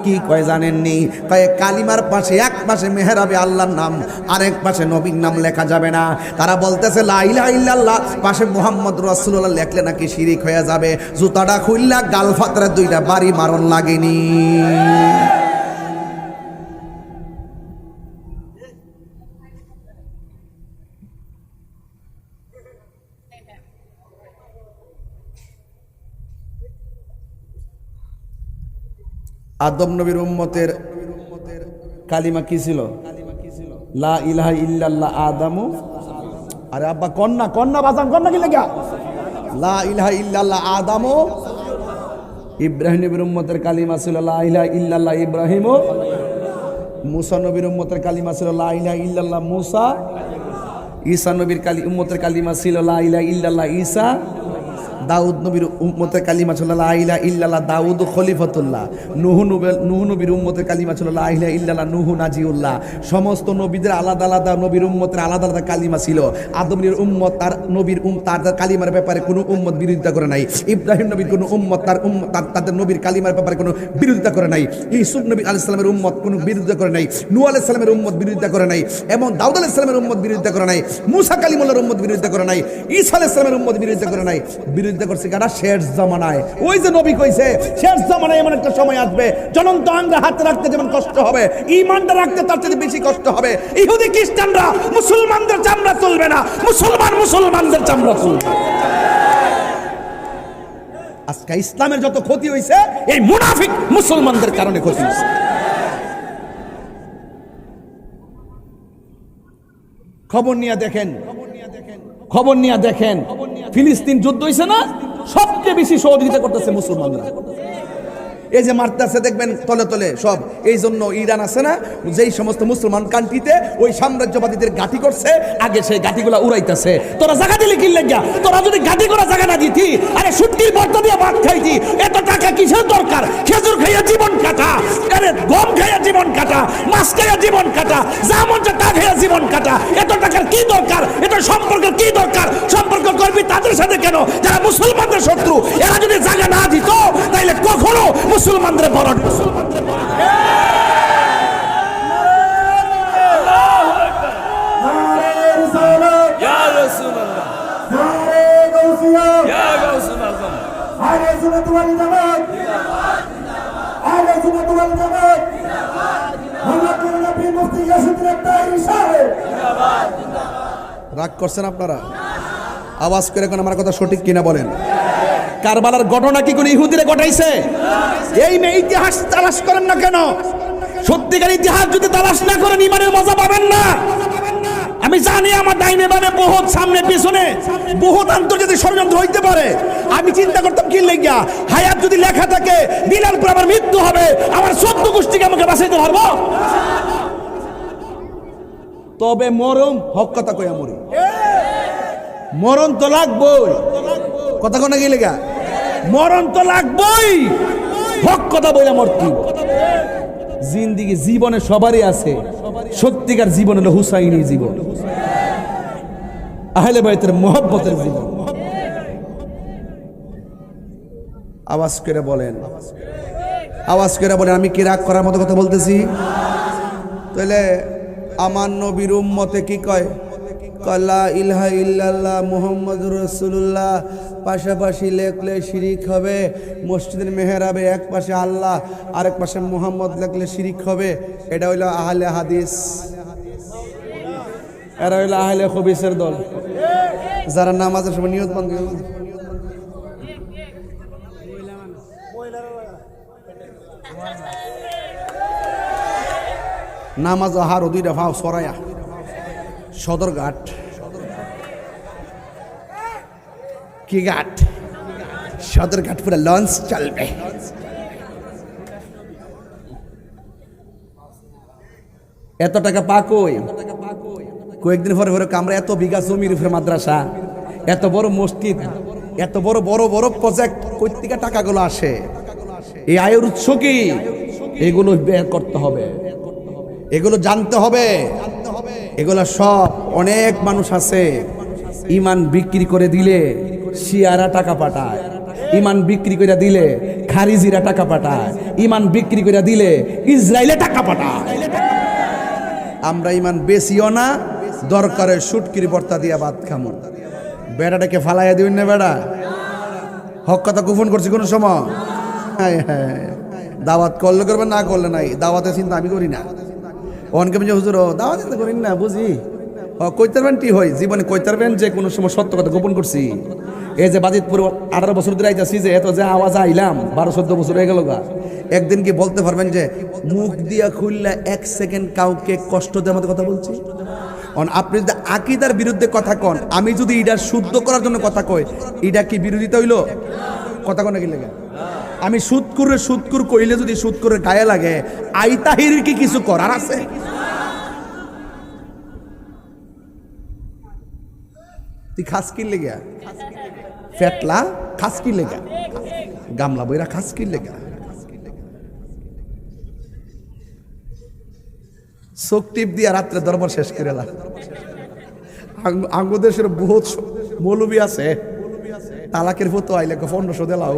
Speaker 1: কি কয় জানেননি? কয় কালিমার পাশে এক পাশে মেহরাবে আল্লাহর নাম, আরেক পাশে নবীর নাম লেখা যাবে না। তারা বলতেছে লা ইলাহা ইল্লাল্লাহ, পাশে মুহাম্মদ রাসূলুল্লাহ লেখলে নাকি শিরিক হয়ে যাবে। জুতাটা খুললা গাল ফাতরা দুইটা বাড়ি মারণ লাগেনি। আদম নবীর উম্মতের কালিমা কি ছিল? লা ইলাহা ইল্লাল্লাহ আদামু। আরে আব্বা কন্যা বাজান কন্যা কি লেখা? লা ইলাহা ইল্লাল্লাহ আদামু। ইব্রাহিম নবীর উম্মতের কালিমা ছিল লা ইলাহা ইল্লাল্লাহ ইব্রাহিম। মুসা নবীর উম্মতের কালিমা ছিল লা ইলাহা ইল্লাল্লাহ মুসা। ঈসা নবীর উম্মতের কালিমা ছিল লা ইলাহা ইল্লাল্লাহ ঈসা। দাউদ নবীর উম্মতের কালিমা ছিল লা ইলাহা ইল্লাল্লাহ দাউদ খলিফাতুল্লাহ, নূহ নবীর উম্মতের কালিমা ছিল লা ইলাহা ইল্লাল্লাহ নূহ নাজিউল্লাহ। সমস্ত নবীদের আলাদা আলাদা, নবীর উম্মতের আলাদা আলাদা কালিমা ছিল। আদম নবীর উম্মত তার নবীর তার কালিমার ব্যাপারে কোনো উম্মত বিরোধিতা করে নাই। ইব্রাহিম নবীর কোনো উম্মত তাদের নবীর কালিমার ব্যাপারে কোনো বিরোধিতা করে নাই। ইউসুফ নবী আলাইহিস সালামের উম্মত কোনো বিরোধিতা করে নাই। নূহ আলাইহিস সালামের উম্মত বিরোধিতা করে নাই, এবং দাউদ আলাইহিস সালামের উম্মত বিরোধিতা করে নাই। মুসা কালিমুল্লাহর উম্মত বিরোধিতা করে নাই। ঈসা আলাইহিস সালামের উম্মত বিরোধিতা করে নাই। বিরোধিতা করছে কারা? শেষ জামানায়। ওই যে নবী কইছে শেষ জামানায় এমন একটা সময় আসবে জ্বলন্ত আঙ্গা হাতে রাখতে যেমন কষ্ট হবে, ঈমানটা রাখতে তার চেয়ে বেশি কষ্ট হবে। ইহুদি খ্রিস্টানরা মুসলমানদের চামড়া তুলবে না, মুসলমানদের চামড়া তুলবে। আজকে ইসলামের যত ক্ষতি হয়েছে এই মুনাফিক মুসলমানদের কারণে ক্ষতি হয়েছে। খবর নিয়ে দেখেন ফিলিস্তিন যুদ্ধ হয়েছে না, সবচেয়ে বেশি সহযোগিতা করতেছে মুসলমানরা। এই যে মারতেছে দেখবেন তলে তলে সব। এই জন্য ইরান আছে না, যেই সমস্ত মুসলমান কান্ট্রিতে ওই সাম্রাজ্যবাদীদের ঘাঁটি করছে, আগে সেই ঘাঁটিগুলা উড়াইতেছে। তোরা জায়গা দিলি কি লাগিয়া? তোরা যদি ঘাঁটি করা জায়গা না দিতি, আরে শুটকির ভর্তা দিয়ে ভাত খাইতি, এত টাকা কিসের দরকার? খেজুর খাইয়া জীবন কাটা, আরে গম খাইয়া জীবন কাটা, মাছ খাইয়া জীবন কাটা, যা মন চায় তা খাইয়া জীবন কাটা। এত টাকার কি দরকার? এত সম্পর্কের কি দরকার? সম্পর্ক করবি তাদের সাথে কেন যারা মুসলমানদের শত্রু। এরা যদি জায়গা না দিত তাইলে কখনো মুসলমানদের বড় রাগ করছেন আপনারা? আওয়াজ করে এখন আমার কথা সঠিক কিনা বলেন। কারবালার ঘটনা কি কোন ইহুদিরা ঘটাইছে? এই মেয়ে ইতিহাস তালাশ করেন না কেন? সত্যিকার ইতিহাস যদি তালাশ না করেন ইমানের মজা পাবেন না। আমি জানি আমার ডাইনে বামে বহুত সামনে পিছনে বহুত আন্তর্জাতিক ষড়যন্ত্র হইতে পারে। আমি চিন্তা করতাম কি লেগিয়া হায়াত যদি লেখা থাকে বিলাল পর আমার মৃত্যু হবে, আমার 14 গোষ্ঠীকে আমাকে বাঁচাইতে পারবো? তবে মরম হক কথা কইয়া মরি, মরণ তো লাগবই। কথা কোনা কি লেগা? মরণ তো লাগবই, হক কথা বইলা মরতি। জিন্দিগি জীবনে সবারই আছে, সত্যিকার জীবন হলো হুসাইনি জীবন, আহলে বাইতের মোহব্বতের জীবন। আওয়াজ করে বলেন, আমি কি রাগ করার মতো কথা বলতেছি? তাহলে আমার নবীর উম্মতে কি কয়? লা ইলাহা ইল্লাল্লাহ মুহাম্মাদুর রাসূলুল্লাহ পাশাপাশি লেখলে শিরিক হবে। মসজিদের মেহরাবে এক পাশে আল্লাহ আরেক পাশে মুহাম্মদ লেখলে শিরিক হবে। এটা হইল আহলে হাদিস, এরা হইল আহলে খবিসের দল, যারা নামাজের সময় নিয়ত বন্ধ করে নামাজ আহার দুইটা ভাও সরাইয়া সদরঘাট কি ঘাট? সদরঘাট পুরো লঞ্চ চলবে। এত টাকা পাকই কয়েকদিন পরে পরে আমরা এত বিঘা জমির উপরে মাদ্রাসা, এত বড় মসজিদ, এত বড় বড় বড় প্রজেক্ট, কই থেকে টাকাগুলো আসে? এই আয়ের উৎস কি? এগুলো বের করতে হবে, এগুলো জানতে হবে। এগুলো সব অনেক মানুষ আছে ইমান বিক্রি করে দিলে শিয়ারা টাকা পাঠায়, ইমান বিক্রি করে দিলে খারিজিরা টাকা পাঠায়, ইমান বিক্রি করে দিলে ইসরায়েলে টাকা পাঠায়। আমরা ইমান বেশিও না, দরকারে শুটকির ভর্তা দিয়া ভাত খামো। বেড়াটাকে ফালাইয়া দিবেন না? বেড়া হক কথা গোপন করছি কোন সময়? হ্যাঁ হ্যাঁ, দাওয়াত করলে করবেন, না করলে নাই। দাওয়াতের চিন্তা আমি করি না। অনকে হুজুর দাওয়াত করেন না বুঝি, কইতে পারবেন কি হয় জীবনে, কইতে পারবেন যে কোনো সময় সত্য কথা গোপন করছি। এই যে বাজিতপুর 18 বছর ধরে আইতাছি, যে এত যে আওয়াজ আইলাম 12-14 বছর হয়ে গেল গা, একদিন কি বলতে পারবেন যে মুখ দিয়া খুললে 1 সেকেন্ড কাউকে কষ্ট দেওয়ার মতো কথা বলছি? আপনি যদি আকীদার বিরুদ্ধে কথা কন, আমি যদি এটা শুদ্ধ করার জন্য কথা কই, এটা কি বিরোধিতা হইল? কথা কন কি লাগে? আমি সুদকুর কইলে যদি সুদকুরের গায়ে লাগে, আইতাহির কি কিছু করার আছে? তুই খাস কি লেগে ফেটলা খাসকি লেগা, গামলা বইরা খাসকি লেগা। চোখ টিপ দিয়া রাত্রে দরবার শেষ করে এলা। আঙ্গু দেশের বহুত মৌলবী আছে, তালাকের ফটো আইলে 1500 দিলাও,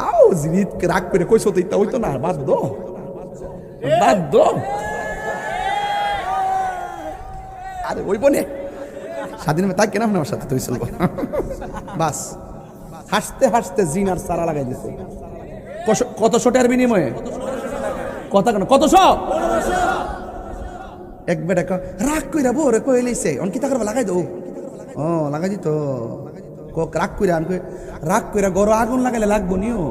Speaker 1: আও জিনিস রাগ করে কইছো তো ইতা হইতো না, বাধ্য বাধ্য। আরে ওই বনে স্বাধীন তাই কেন আমার সাথে তুই চলবো বাস। হাসতে হাসতে জিনার সারা লাগাই দিছে। কত শোটার বিনিময়ে কথা কেন, কত শো এক বেটা রাগ কইরা বউরে কই লইছে অন কি তা করবা লাগাই দাও। ও লাগাই দিত রাগ কইরা, আমি রাগ কইরা গরো আগুন লাগাইলে লাগবো নিও।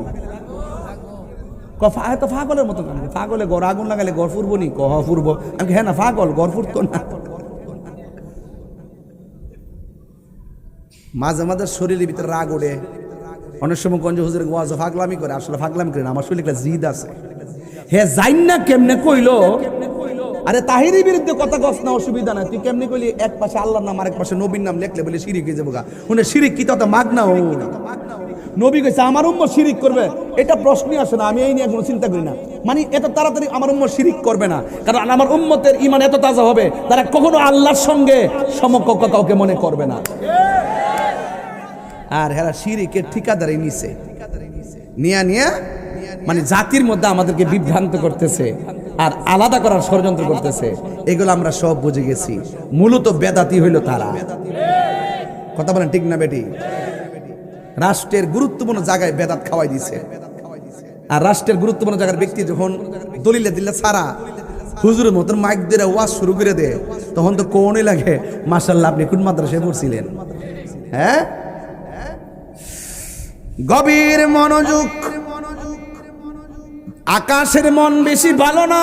Speaker 1: তো পাগলের মতো পাগলে গড় আগুন লাগাইলে গড় ফুরবো নি, কহ ফুরবো। আমি হ্যাঁ না পাগল, গড় ফুরতো না। মাঝে মাঝে শরীরের ভিতরে রাগ ওঠে, অনেক সময় গঞ্জ হুজুরের ওয়াজ ফাগলামি করে, আসলে ফাগলামি করে না, আমার শরীরে একটা জিদ আছে। হে জাইন না কেমনে কইলো, আরে তাহিরের বিরুদ্ধে কথা কস না, অসুবিধা নাই, তুই কেমনে কইলি এক পাশে আল্লাহর নাম আরেক পাশে নবীর নাম লেখলে বলে শিরিক হয়ে যাবো গা। উনি শিরিক কি তত মাগ না, ও নবী কইছে আমার উম্মত শিরিক করবে, এটা প্রশ্নই আসে না। আমি এই নিয়ে কোনো চিন্তা করি না, মানে এত তাড়াতাড়ি আমার উম্মত শিরিক করবে না, কারণ আমার উম্মতের ঈমান এত তাজা হবে, তারা কখনো আল্লাহর সঙ্গে সমকক্ষ কাউকে মনে করবে না। আর হেরা শিরিকের ঠিকাদারি নিছে, নিয়া নিয়া মানে জাতির মধ্যে আমাদেরকে বিভ্রান্ত করতেছে আর আলাদা করার ষড়যন্ত্র করতেছে। এগুলো আমরা সব বুঝে গেছি। মূলত বেদাতি হইল তারা। কথা বলেন ঠিক না বেটি? রাষ্ট্রের গুরুত্বপূর্ণ জায়গায় বেদাত খাওয়াই দিছে। আর রাষ্ট্রের গুরুত্বপূর্ণ জায়গার ব্যক্তি যখন দলিলে দিলে সারা হুজুরের মতন মাইক দিয়ে ওয়াজ শুরু করে দেয়, তখন তো কোনই লাগে মাশাআল্লাহ আপনি কোন মাদ্রাসায় পড়ছিলেন। হ্যাঁ, গভীর মনোযোগ। আকাশের মন বেশি ভালো না।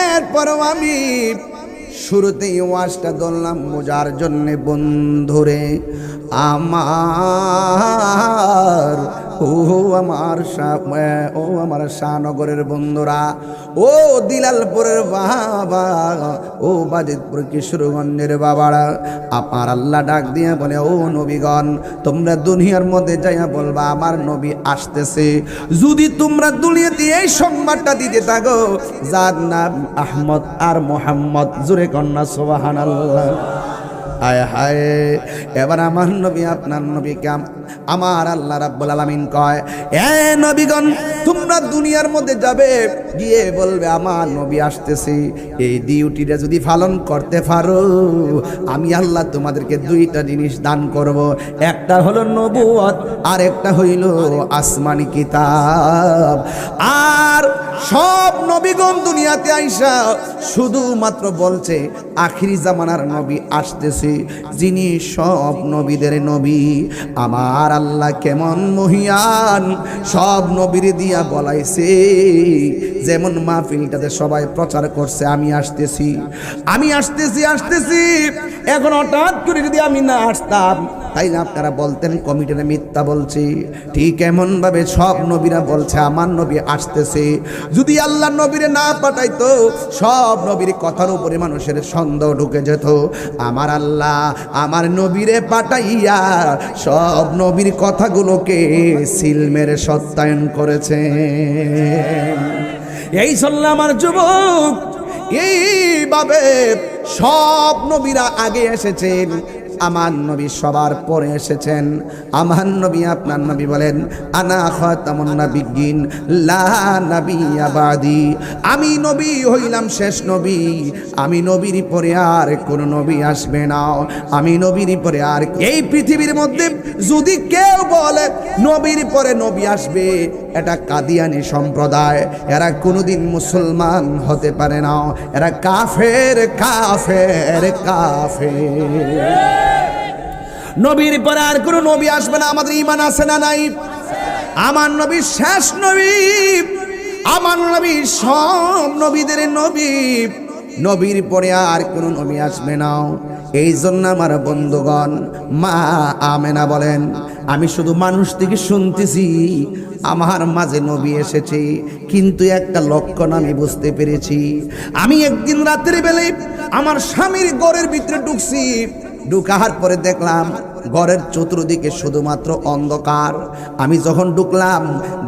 Speaker 1: এরপরও আমি শুরুতেই ওয়াজটা ধরলাম বোঝার জন্যে, বন্ধুরে আমার, ও আমার শাহনগরের বন্ধুরা, ও দিলালপুরের বাবা, ও বাজিতপুর কিশোরগঞ্জের বাবারা, আপনার আল্লাহ ডাক দিয়ে বলে, ও নবীগণ, তোমরা দুনিয়ার মধ্যে যাইয়া বলবা আমার নবী আসতেছে। যদি তোমরা দুনিয়াতে এই সংবাদটা দিতে থাকো যার নাম আহমদ আর মোহাম্মদ, জোরে কন্যা সুবহানাল্লাহ। হায় হায়, এবার আমার নবী আপনার নবীকে আমার আল্লাহ রাব্বুল আলামিন কয়, এ নবীগণ, তোমরা দুনিয়ার মধ্যে যাবে, গিয়ে বলবে আমার নবী আসতেছে। এই ডিউটিটা যদি পালন করতে পারো, আমি আল্লাহ তোমাদেরকে দুইটা জিনিস দান করব। একটা হলো নবুয়ত, আর একটা হইল আসমানি কিতাব। আর সব নবীগণ দুনিয়াতে আইসা শুধুমাত্র বলছে আখিরি জামানার নবী আসতেছে, যিনি সব নবীদের নবী। আমার আল্লাহ কেমন মহিয়ান, সব নবীর দিয়া বলাইছে। যেমন মাহফিলটাতে সবাই প্রচার করছে আমি আসতেছি, আমি আসতেছি আসতেছি, এখন হঠাৎ করে যদি আমি না আসতাম তাইলে আপনারা বলতেন কমিটিরা মিথ্যা বলছে। ঠিক এমন ভাবে সব নবীরা বলছে আমার নবী আসতেছে। যদি আল্লাহ নবীরে না পাঠাইতো, সব নবীর কথার উপরে মানুষের সন্দেহ ঢুকে যেত। আমার আল্লাহ আমার নবীরে পাঠাইয়া সব নবীর কথাগুলোকে সিল মেরে সত্যায়ন করেছে। এই চললে আমার যুবক, এইভাবে সব নবীরা আগে এসেছেন, আমার নবী সবার পরে এসেছেন। আমার নবী আপনার নবী বলেন, আনা খাতামুন নাবিয়্যিন লা নাবিয়্যা বাদি, আমি নবী হইলাম শেষ নবী, আমি নবীর পরে আর কোন নবী আসবে না, আমি নবীর পরে আর। এই পৃথিবীর মধ্যে যদি কেউ বলে নবীর পরে নবী আসবে, এটা কাদিয়ানি সম্প্রদায়, এরা কোনোদিন মুসলমান হতে পারে না, এরা কাফের কাফের কাফের। নবীর পরে আর কোন নবী আসবে না, আমাদের ঈমান আছে না নাই? আমার নবী শেষ নবী, আমার নবী সব নবীদের নবী, নবীর পরে আর কোন নবী আসবে না। এই জন্য আমার বন্ধুগণ, মা আমেনা বলেন, আমি শুধু মানুষ থেকে শুনতেছি আমার মাঝে নবী এসেছে, কিন্তু একটা লক্ষণ আমি বুঝতে পেরেছি। আমি একদিন রাতের বেলায় আমার স্বামীর ঘরের ভিতরে ঢুকছি, ঢুকার পরে দেখলাম ঘরের চতুর্দিকে শুধুমাত্র অন্ধকার। আমি যখন ঢুকলাম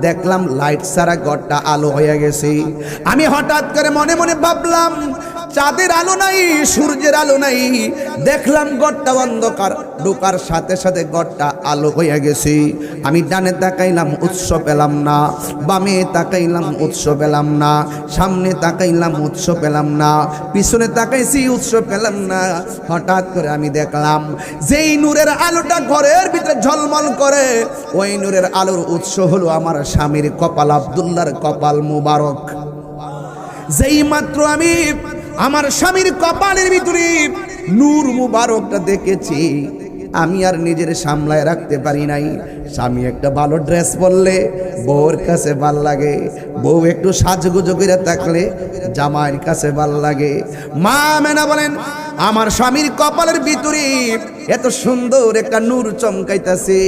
Speaker 1: দেখলাম লাইট ছাড়া ঘরটা আলো হয়ে গেছে। আমি হঠাৎ করে মনে মনে ভাবলাম চাঁদের আলো নাই, সূর্যের আলো নাই, দেখলাম ঘরটা অন্ধকার। ঢোকার সাথে সাথে ঘরটা আলো হয়ে গেছে। আমি ডানে তাকাইলাম, উৎস পেলাম না। বামে তাকাইলাম, উৎস পেলাম না। সামনে তাকাইলাম, উৎস পেলাম না। পিছনে তাকাইছি, উৎস পেলাম না। হঠাৎ করে আমি দেখলাম যেই নূরের আলোটা ঘরের ভিতরে ঝলমল করে, ওই নূরের আলোর উৎস হলো আমার স্বামীর কপাল, আব্দুল্লাহর কপাল মুবারক। যেই মাত্র আমি আমার স্বামীর কপালের ভিতরে নূর মুবারকটা দেখেছি, আমি আর নিজের সামলায় রাখতে পারি নাই। স্বামী একটা ভালো ড্রেস পরলে বউর কাছে ভাল লাগে, বউ একটু সাজগুজো করে থাকলে জামাইয়ের কাছে ভাল লাগে। মা মেনা বলেন আমার স্বামীর কপালের ভিতরে এত সুন্দর একটা নূর চমকাইতেছে।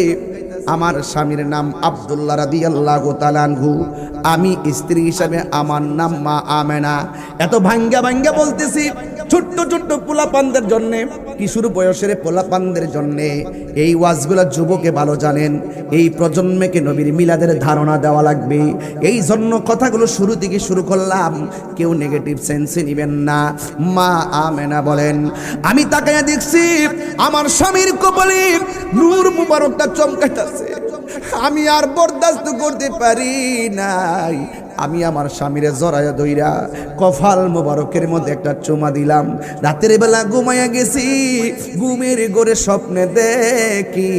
Speaker 1: আমার স্বামীর নাম আব্দুল্লাহ রাদিয়াল্লাহু তাআলা আনহু। আমি স্ত্রী হিসাবে আমার নাম মা আমেনা। এত ভাঙ্গা ভাঙ্গা বলতেছি ছোট্ট ছোট্ট পোলাপানদের জন্য, কিশোর বয়সের পোলাপানদের জন্য এই ওয়াজগুলো যুবকে ভালো জানেন। এই প্রজন্মকে নবীর মিলাদের ধারণা দেওয়া লাগবে, এই জন্য কথাগুলো শুরু থেকে শুরু করলাম। কেউ নেগেটিভ সেন্সে নেবেন না। মা আমেনা বলেন আমি তাকাইয়া দেখছি আমার স্বামীর কপালে নূর মুবারকটা চমকাইতেছে। আমি আর বরদাস্ত করতে পারি নাই। আমি আমার স্বামীরে জড়াইয়া দইরা কপাল মোবারকের মধ্যে একটা চুমা দিলাম। রাতের বেলা ঘুমাইয়া গেছি, ঘুমের ঘরে স্বপ্নে দেখি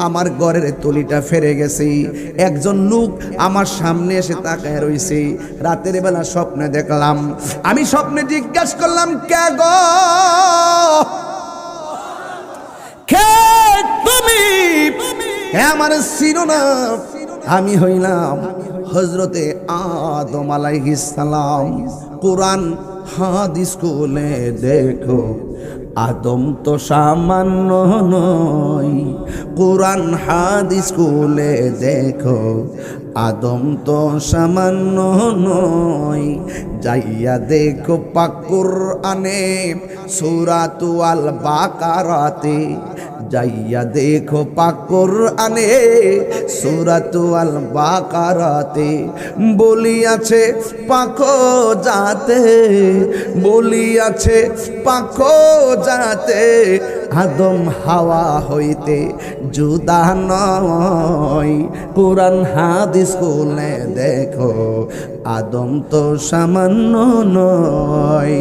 Speaker 1: আমার ঘরের তলিটা ফেরে গেছি। একজন লোক আমার সামনে এসে তাকায় রইছে। রাতের বেলা স্বপ্নে দেখলাম, আমি স্বপ্নে জিজ্ঞাসা করলাম কে গো, কে তুমি? আমার চিনো না? আমি হইলাম হযরতে আদম আলাইহিস সালাম। কোরআন হাদিস খুলে দেখো, আদম তো সামান্য নয়। কোরআন হাদিস খুলে দেখো, আদম তো সামান্য নয়। যাইয়া দেখো পাক কুরআনে সূরাতু আল বাকারাতে, যাইয়া দেখো পাক কুরআনে সূরাতু আল বাকারাতে বলিয়াছে পাক জাতে, বলিয়াছে পাক জাতে আদম হাওয়া হইতে জুদা নয়। কোরআন হাদিস খুলে দেখো, আদম তো সামান্য নয়।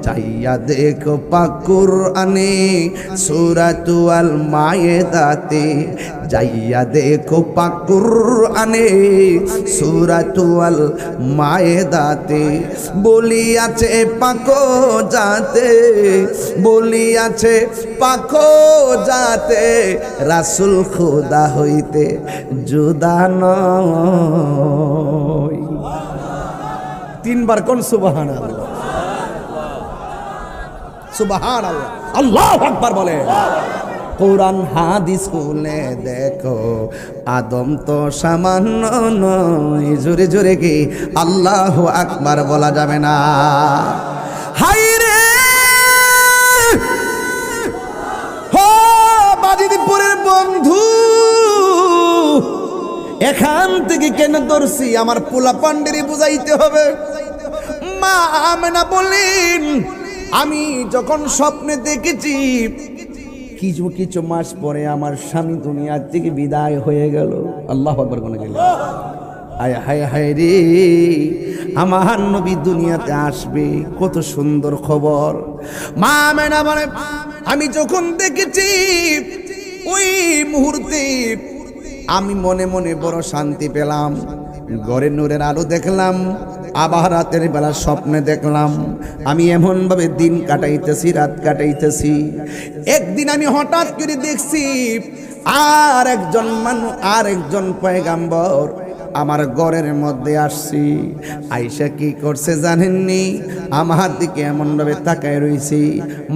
Speaker 1: যাইয়া দেখো পাক কুরআনে সূরাতু আল মায়েদাতে, যাইয়া দেখো পাক কুরআনে সূরাতু আল মায়েদাতে বলিয়াছে পাক জাতে, বলিয়াছে পাক জাতে রাসূল খোদা হইতে জুদা নয়। তিনবার কোন সুবহানাল্লাহ, সুবহানাল্লাহ, আল্লাহু আকবার বলে। কোরআন হাদিস খুলে দেখো, আদম তো সামান্য নয়। জোরে জোরে কি আল্লাহু আকবার বলা যাবে না? হাই রে হো বাজিদপুরের বন্ধু, এখান থেকে কেন ধরছি আমার পোলা পান্ডেরি বুঝাইতে হবে। মা আমেনা বলেন আমি যখন স্বপ্নে দেখেছি কিছু কিছু মাস পরে আমার স্বামী দুনিয়া থেকে বিদায় হয়ে গেল। আল্লাহু আকবার বলে গেল। আয় হায় হায় রে, আমার নবী দুনিয়াতে আসবে, কত সুন্দর খবর। মা আমেনা বলে আমি যখন দেখেছি ওই মুহূর্তে আমি মনে মনে বড় শান্তি পেলাম। ঘরে নূরের আলো দেখলাম, আবার রাতের বেলা স্বপ্নে দেখলাম আমি এমনভাবে দিন কাটাইতেছি, রাত কাটাইতেছি। একদিন আমি হঠাৎ করে দেখছি আর একজন পয়গাম্বর আমার ঘরের মধ্যে আসছি। আয়েশা কি করছে জানেননি? আমার দিকে এমনভাবে তাকায় রয়েছি,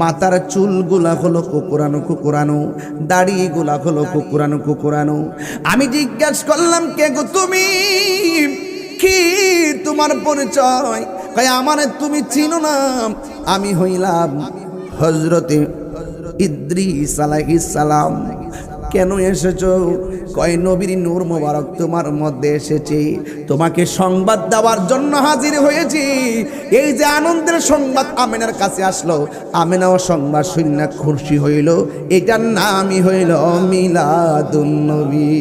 Speaker 1: মাথার চুলগুলা হলো কুকুরানো কুকুরানো, দাড়িগুলা হলো কুকুরানো কুকুরানো। আমি জিজ্ঞাসা করলাম কে গো তুমি, কি তোমার পরিচয়? কয় আমার তুমি চিনো না? আমি হইলাম হযরতে ইদ্রিস আলাইহিস সালাম। কেন এসেছো? কয় নবীর নূর মোবারক তোমার মধ্যে এসেছে, তোমাকে সংবাদ দেওয়ার জন্য হাজির হয়েছি। এই যে আনন্দের সংবাদ আমেনার কাছে আসলো, আমেনাও সংবাদ শুনে খুশি হইল। এটার নামই হইল মিলাদুন নবী।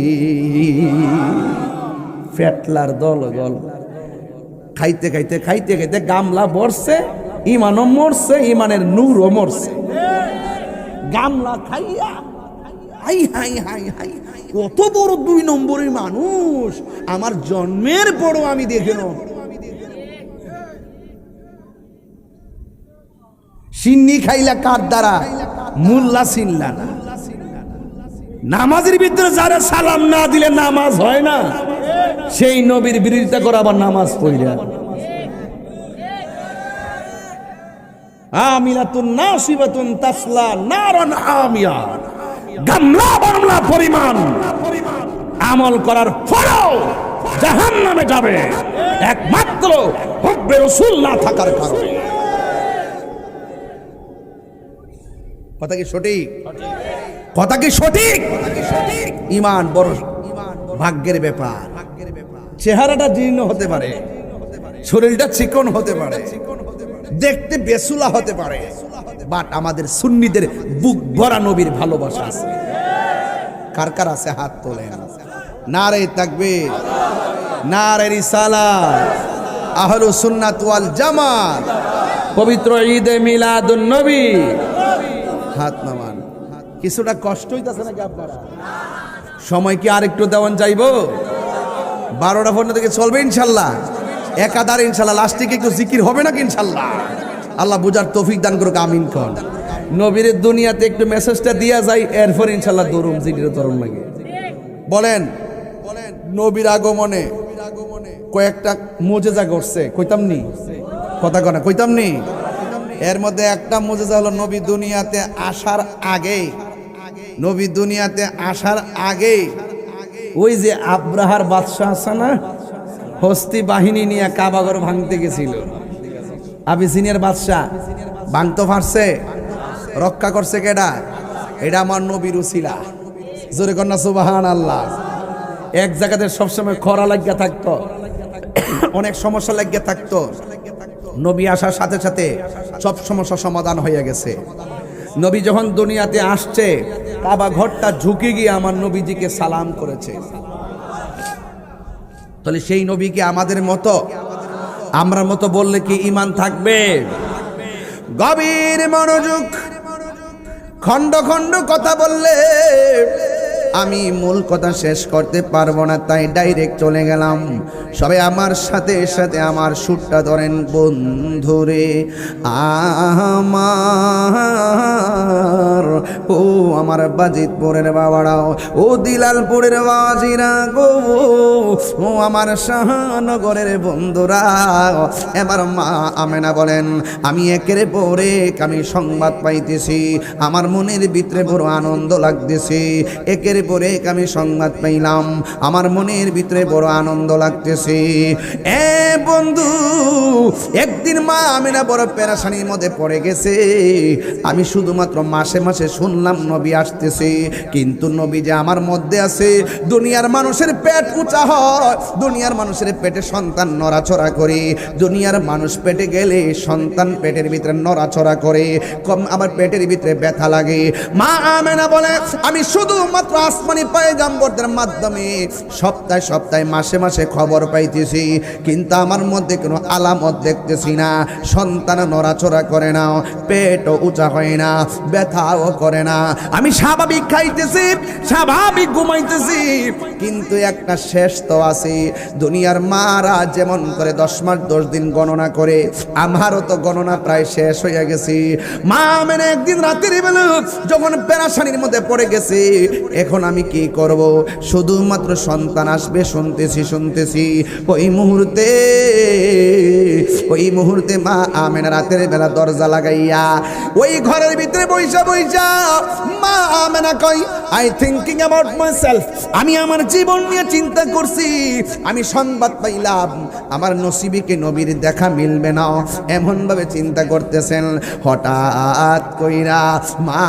Speaker 1: ফেটলার দলগল খাইতে খাইতে খাইতে খাইতে গামলা মরছে, ইমানও মরছে, ইমানের নূরও মরছে। গামলা খাইয়া হাই হাই হাই হাই, কত বড় 2 নম্বরের মানুষ আমার জন্মের পরও আমি দেখে না। সিন্নি খাইলা কার দ্বারা? মুল্লা চিনলা না। নামাজের ভিতরে যারা সালাম না দিলে নামাজ হয় না, সেই নবীর বিরোধিতা করে আবার নামাজ পড়িয়া আমিলাতুন নাসিবাতুন তাসলা নারান হামিয়া। গামলা বামলা পরিমাণ আমল করার ফলও জাহান্নামে যাবে, একমাত্র হুব্বে রাসূল না থাকার কারণে। কথা কি সঠিক? কথা কি সঠিক? ঈমান বড় ভাগ্যের ব্যাপার। চেহারাটা জীর্ণ হতে পারে, শরীরটা চিকন হতে পারে, দেখতে বেসুলা হতে পারে, বাট আমাদের সুন্নিদের বুক ভরা নবীর ভালোবাসা আছে। কার কার আছে হাত তোলেন। নারে তাকবীর, নারে রিসালাত, আহলুস সুন্নাত ওয়াল জামাত, পবিত্র ঈদে মিলাদুন নবী। হাত নামান। কিছুটা কষ্ট হইতাছে নাকি আপনারা? সময় কি আরেকটু দেওয়ান যাইবো? 12টা 15 থেকে চলবে ইনশাল্লাহ। একাধার ইনশাল্লাহ। লাস্টে একটু জিকির হবে নাকি ইনশাল্লাহ? আল্লাহ বুঝার তৌফিক দান করুক, আমিন কোন। নবীর দুনিয়াতে একটু মেসেজটা দিয়া যায়, এরপর ইনশাল্লাহ দরুম জিকির তরুণ লাগে। বলেন নবীর আগমনে কয়েকটা মুজেজা ঘটছে, কইতাম নি? কথা কনা কইতাম নি? এর মধ্যে একটা মুজেজা হলো নবী দুনিয়াতে আসার আগে, নবী দুনিয়াতে আসার আগে ওই যে আব্রাহার বাদশাহ আছে না, হস্তি বাহিনী নিয়ে কাবাগর ভাঙতে গেছিল। আবিসিনিয়ার বাদশাহ ভাঙতে পারছে, রক্ষা করছে কেডা? এটা আমার নবীর উসিলা। জোরে কন্যা সুবহানাল্লাহ। এক জায়গাতে সবসময় খরা লাগিয়া থাকতো, অনেক সমস্যা লাগিয়া থাকতো। নবী আসার সাথে সাথে সব সমস্যা সমাধান হয়ে গেছে। নবী যখন দুনিয়াতে আসছে, কাবা ঘরটা ঝুঁকে গিয়ে আমার নবীজিকে সালাম করেছে। তাহলে সেই নবীকে আমাদের মতো, আমরা মতো বললে কি ঈমান থাকবে? গভীর মনোযোগ, খণ্ড খণ্ড কথা বললে আমি মূল কথা শেষ করতে পারবো না, তাই ডাইরেক্ট চলে গেলাম। সবাই আমার সাথে সাথে আমার সুরটা ধরেন। বন্ধুরে আমার, ও আমার বাজিতপুরের বাবারাও, ও দিলালপুরের বাজিরা গো, ও আমার শাহনগরের বন্ধুরা, এবার মা আমেনা বলেন, আমি একের পরে আমি সংবাদ পাইতেছি, আমার মনের ভিতরে বড় আনন্দ লাগতেছে। একের পরে আমি সংবাদ পাইলাম, আমার মনের ভিতরে বড় আনন্দ লাগতেছে। এ বন্ধু, একদিন মা আমেনা বড় পেরেশানির মধ্যে পড়ে গেছে। আমি শুধুমাত্র মাসে মাসে শুনলাম নবী আসতেছে, কিন্তু নবী যে আমার মধ্যে আছে। দুনিয়ার মানুষের পেট উঁচা হয়, দুনিয়ার মানুষের পেটে সন্তান নড়াচড়া করে, দুনিয়ার মানুষ পেটে গেলে সন্তান পেটের ভিতরে নড়াচড়া করে, কম আমার পেটের ভিতরে ব্যথা লাগে। মা আমেনা বলে, আমি শুধুমাত্র আসমানি পয়গম্বরদের মাধ্যমে সপ্তাহে সপ্তাহে মাসে মাসে খবর পাইতেছি, কিন্তু আমার মধ্যে কোনো আলামত দেখতেছি না। সন্তান নড়াচড়া করে না, পেটও উঁচা হয় না, ব্যথাও করে না। আমি স্বাভাবিক খাইতেছি, স্বাভাবিক ঘুমাইতেছি, কিন্তু একটা শেষ তো আছে। দুনিয়ার মারা যেমন করে 10 মাস 10 দিন গণনা করে, আমারও তো গণনা প্রায় শেষ হয়ে গেছে। মা মেনে একদিন রাতের বেলা যখন পেরেশানির মধ্যে পড়ে গেছে, এখন আমি কি করব? শুধুমাত্র সন্তান আসবে শুনতেছি শুনতেছি। ওই মুহূর্তে ওই মুহূর্তে মা আমেনা রাতের বেলা দরজা লাগাইয়া ওই ঘরের ভিতরে বইসা বইসা মা আমেনা কই, আই থিঙ্কিং অ্যাবাউট মাইসেলফ, আমি আমার জীবন নিয়ে চিন্তা করছি। আমি সংবাদ পাইলাম আমার নসিবিকে নবীর দেখা মিলবে না, এমন ভাবে চিন্তা করতেছেন। হঠাৎ কইরা মা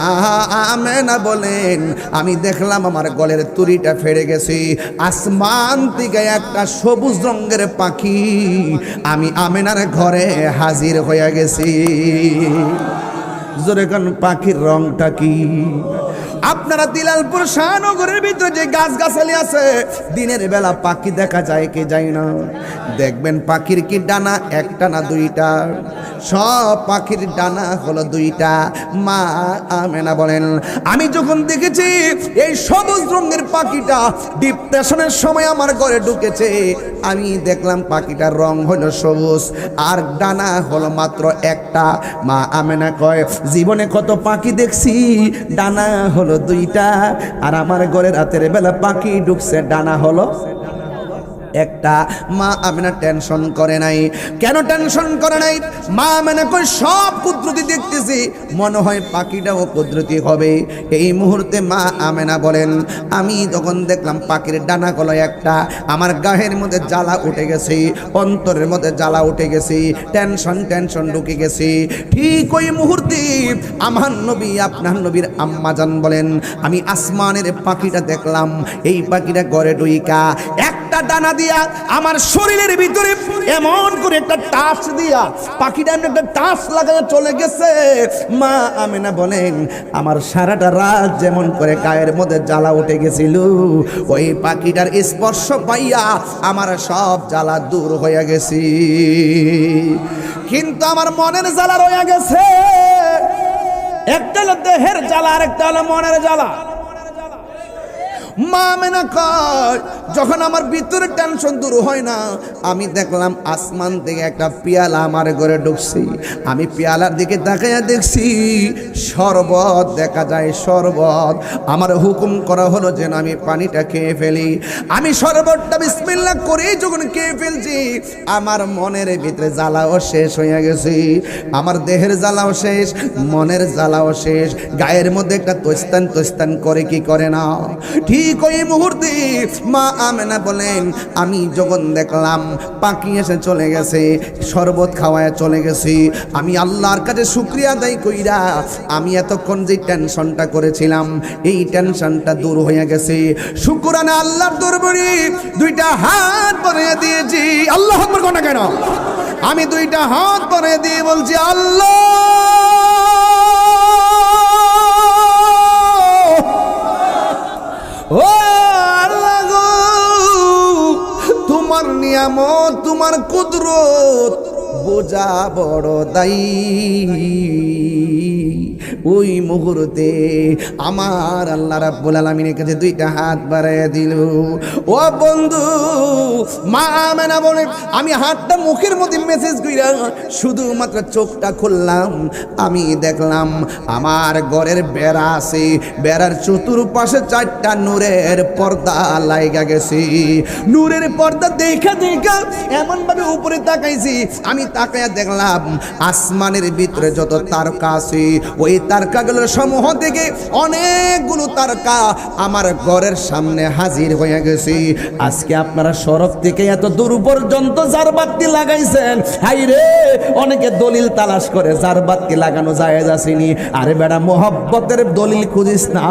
Speaker 1: আমেনা বলেন, আমি দেখলাম আমার গলের তুড়িটা ফেড়ে গেছে, আসমান থেকে একটা সবুজ রঙের পাখি আমি আমেনার ঘরে হাজির হয়ে গেছি। জোরে কোন পাখির রংটা কি? আপনারা দিলালপুর শাহনগরের ভিতরে যে গাছগাছালি আছে, দিনের বেলা পাখি দেখা যায় কি যায় না? দেখবেন পাখির কি ডানা একটা না দুইটা? সব পাখির ডানা হলো দুইটা। মা আমেনা বলেন, আমি যখন দেখেছি এই সবুজ রঙের পাখিটা ডিপ্রেশনের সময় আমার ঘরে ঢুকেছে, আমি দেখলাম পাখিটার রং হলো সবুজ আর ডানা হলো মাত্র একটা। মা আমেনা কয়, জীবনে কত পাখি দেখছি, ডানা হলো দুইটা, আর আমার ঘরে রাতের বেলা পাখি ঢুকছে, ডানা হলো একটা। মা আমেনা টেনশন করে নাই। কেন টেনশন করে নাই? মা আমেনা কই, সব কুদরতি দেখতেছি, মনে হয় পাখিটাও কুদরতি হবে। এই মুহূর্তে মা আমেনা বলেন, আমি তখন দেখলাম পাখির ডানা গলো একটা, আমার গায়ের মধ্যে জ্বালা উঠে গেছে, অন্তরের মধ্যে জ্বালা উঠে গেছে, টেনশন ঢুকে গেছে। ঠিক ওই মুহূর্তে আমার নবী, আপনার নবীর আম্মা জান বলেন, আমি আসমানের পাখিটা দেখলাম, এই পাখিটা ঘরে ঢুইকা একটা ডানা দিয়া আমার শরীরের ভিতরে এমন করে একটা টাচ দিয়া পাখিটা একটা টাচ লাগায় চলে গেছে। মা আমেনা বলেন, আমার সারাটা রাত যেমন করে গায়ের মধ্যে জ্বালা উঠে গেছিল, ওই পাখিটার স্পর্শ পাইয়া আমার সব জ্বালা দূর হয়ে গেছে, কিন্তু আমার মনের জ্বালা রয়ে গেছে। একটা হলো দেহের জ্বালা, আর একটা হলো মনের জ্বালা। মা আমেনা কয়, যখন আমার ভিতরে টেনশন দূর হয় না, আমি দেখলাম আসমান থেকে একটা পেয়ালা আমার ঘরে ঢুকছি। আমি পেয়ালার দিকে তাকাইয়া দেখছি শরবত দেখা যায়, শরবত। আমার হুকুম করা হলো যেন আমি পানিটা খেয়ে ফেলি। আমি শরবতটা বিসমিল্লাহ করে যখন খেয়ে ফেলছি, আমার মনের ভিতরে জ্বালাও শেষ হয়ে গেছে, আমার দেহের জ্বালাও শেষ, মনের জ্বালাও শেষ। গায়ের মধ্যে একটা তোস্তান করে কি করে না? ঠিক ওই মুহূর্তে মা আমেনা বলেন, আমি যখন দেখলাম পাখি এসে চলে গেছে, শরবত খাওয়ায় চলে গেছি, আমি আল্লাহর কাছে শুকরিয়া আদায় কইরা আমি এতক্ষণ যে টেনশনটা করেছিলাম, এই টেনশনটা দূর হয়ে গেছে। শুকরানা আল্লাহর দরবারে দুইটা হাত বাড়িয়ে দিয়েছি। আল্লাহু আকবার কোন কেন? আমি দুইটা হাত বাড়িয়ে দিয়ে বলছি, আল্লাহ ও আল্লাহ গো, তোমার নিয়ামত, তোমার কুদরত বোঝা বড় দায়ী। ওই মুহূর্তে আমার আল্লাহ রাব্বুল আলামিনের কাছে দুইটা হাত বাড়াইয়া দিল। ও বন্ধু, মা আমেনা বলে, আমি হাতটা মুখের মধ্যে মেসেজ কইরা শুধুমাত্র চোখটা খুললাম, আমি দেখলাম আমার ঘরের বেড়া আছে, বেড়ার চতুর্পাশে চারটা নূরের পর্দা লাইগা গেছে। নূরের পর্দা দেখা দেখা এমন ভাবে উপরে তাকাইছি, আমি তাকাইয়া দেখলাম আসমানের ভিতরে যত তারকা আছে, ওই তারকাগুলোর সমূহ থেকে অনেকগুলো তারকা আমার ঘরের সামনে হাজির হয়ে গেছে। আজকে আপনারা সড়ক থেকে এত দূর পর্যন্ত জারবাতি লাগাইছেন, হাই রে, অনেকে দলিল তালাশ করে জারবাতি লাগানো জায়েজ আসেনি। আরে বেটা, মোহব্বতের দলিল খুঁজিস না,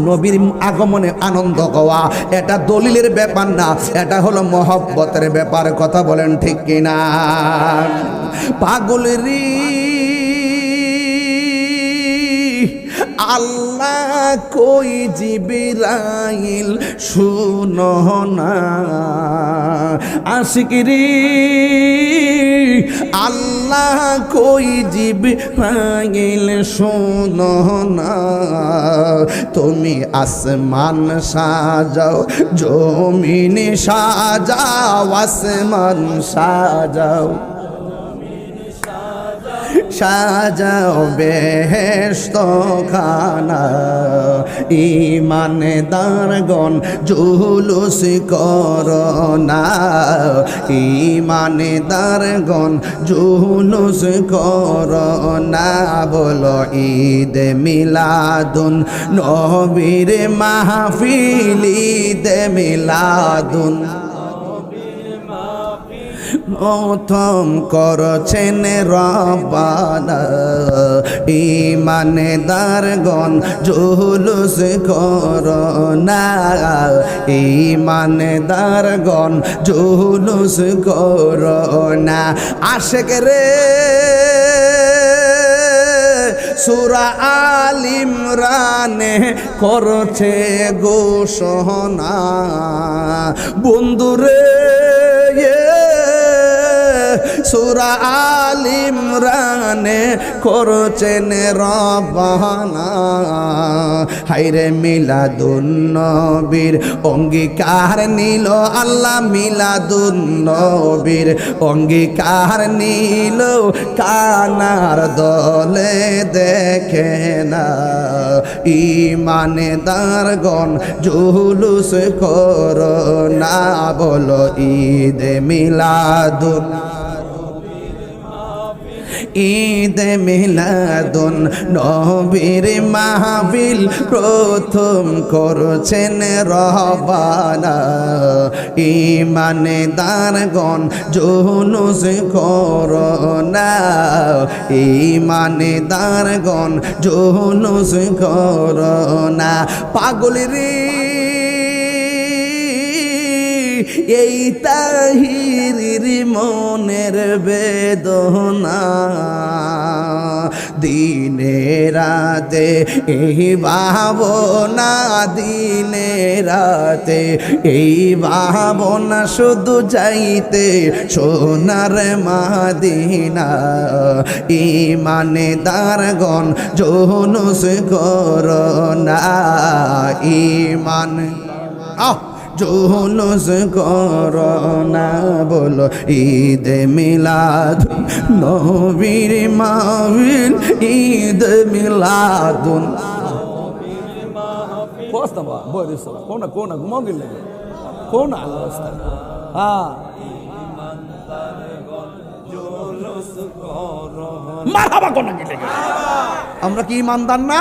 Speaker 1: নবীর আগমনে আনন্দ হওয়া এটা দলিলের ব্যাপার না, এটা হলো মোহব্বতের ব্যাপার। কথা বলেন ঠিক কিনা? পাগলেরই আল্লাহ কই জিবরাইল শুনো না, আশিকরি আল্লাহ কই জিবরাইল শুনো না, তুমি আসমান সাজাও, জমিন সাজাও, আসমান সাজাও, সাজাও বেহেশত খানা। ইমানদারগণ জুলুস করোনা, ইমানদারগণ জুলুস করোনা। বলো ঈদ মিলাদুন নবীর মাহফিল, ঈদ মিলাদুন প্রথম করছেন রব্বানা। ইমানদারগণ জুলুস করোনা, ইমানদারগণ জুলুস করোনা। আশেক রে সূরা আল ইমরানে করছে ঘোষণা, বন্ধুরে সূরা আল ইমরানে করছেন রব্বানা। হায়রে মিলাদুন নবীর অঙ্গীকার নিল আল্লাহ, মিলাদুন নবীর অঙ্গীকার নিল কানার দলে দেখে না। ইমানদারগণ জুলুস করোনা, বলো ঈদ মিলাদুন, ঈদ মিলাদুন নবীর মাহফিল প্রথম করছেন রব্বানা। ইমানদারগণ জুলুস করোনা, ইমানদারগণ জুলুস করোনা। পাগলের এই তাহিরির মনের বেদনা, দিনে রাতে এই ভাবনা, দিনে রাতে এই ভাবনা, শুধু যাইতে সোনার মাদিনা। ইমানদারগণ জুলুস করোনা, ইমান জুলুস করোনা। বলো ঈদ মিলাদুন নবীর মাহফিল, ঈদ মিলাদুন কোনা কোনা ঘুমাও গেলে কোনা অবস্থা। হ্যাঁ মারহাবা কোনা গেলে, আমরা কি ইমানদার না?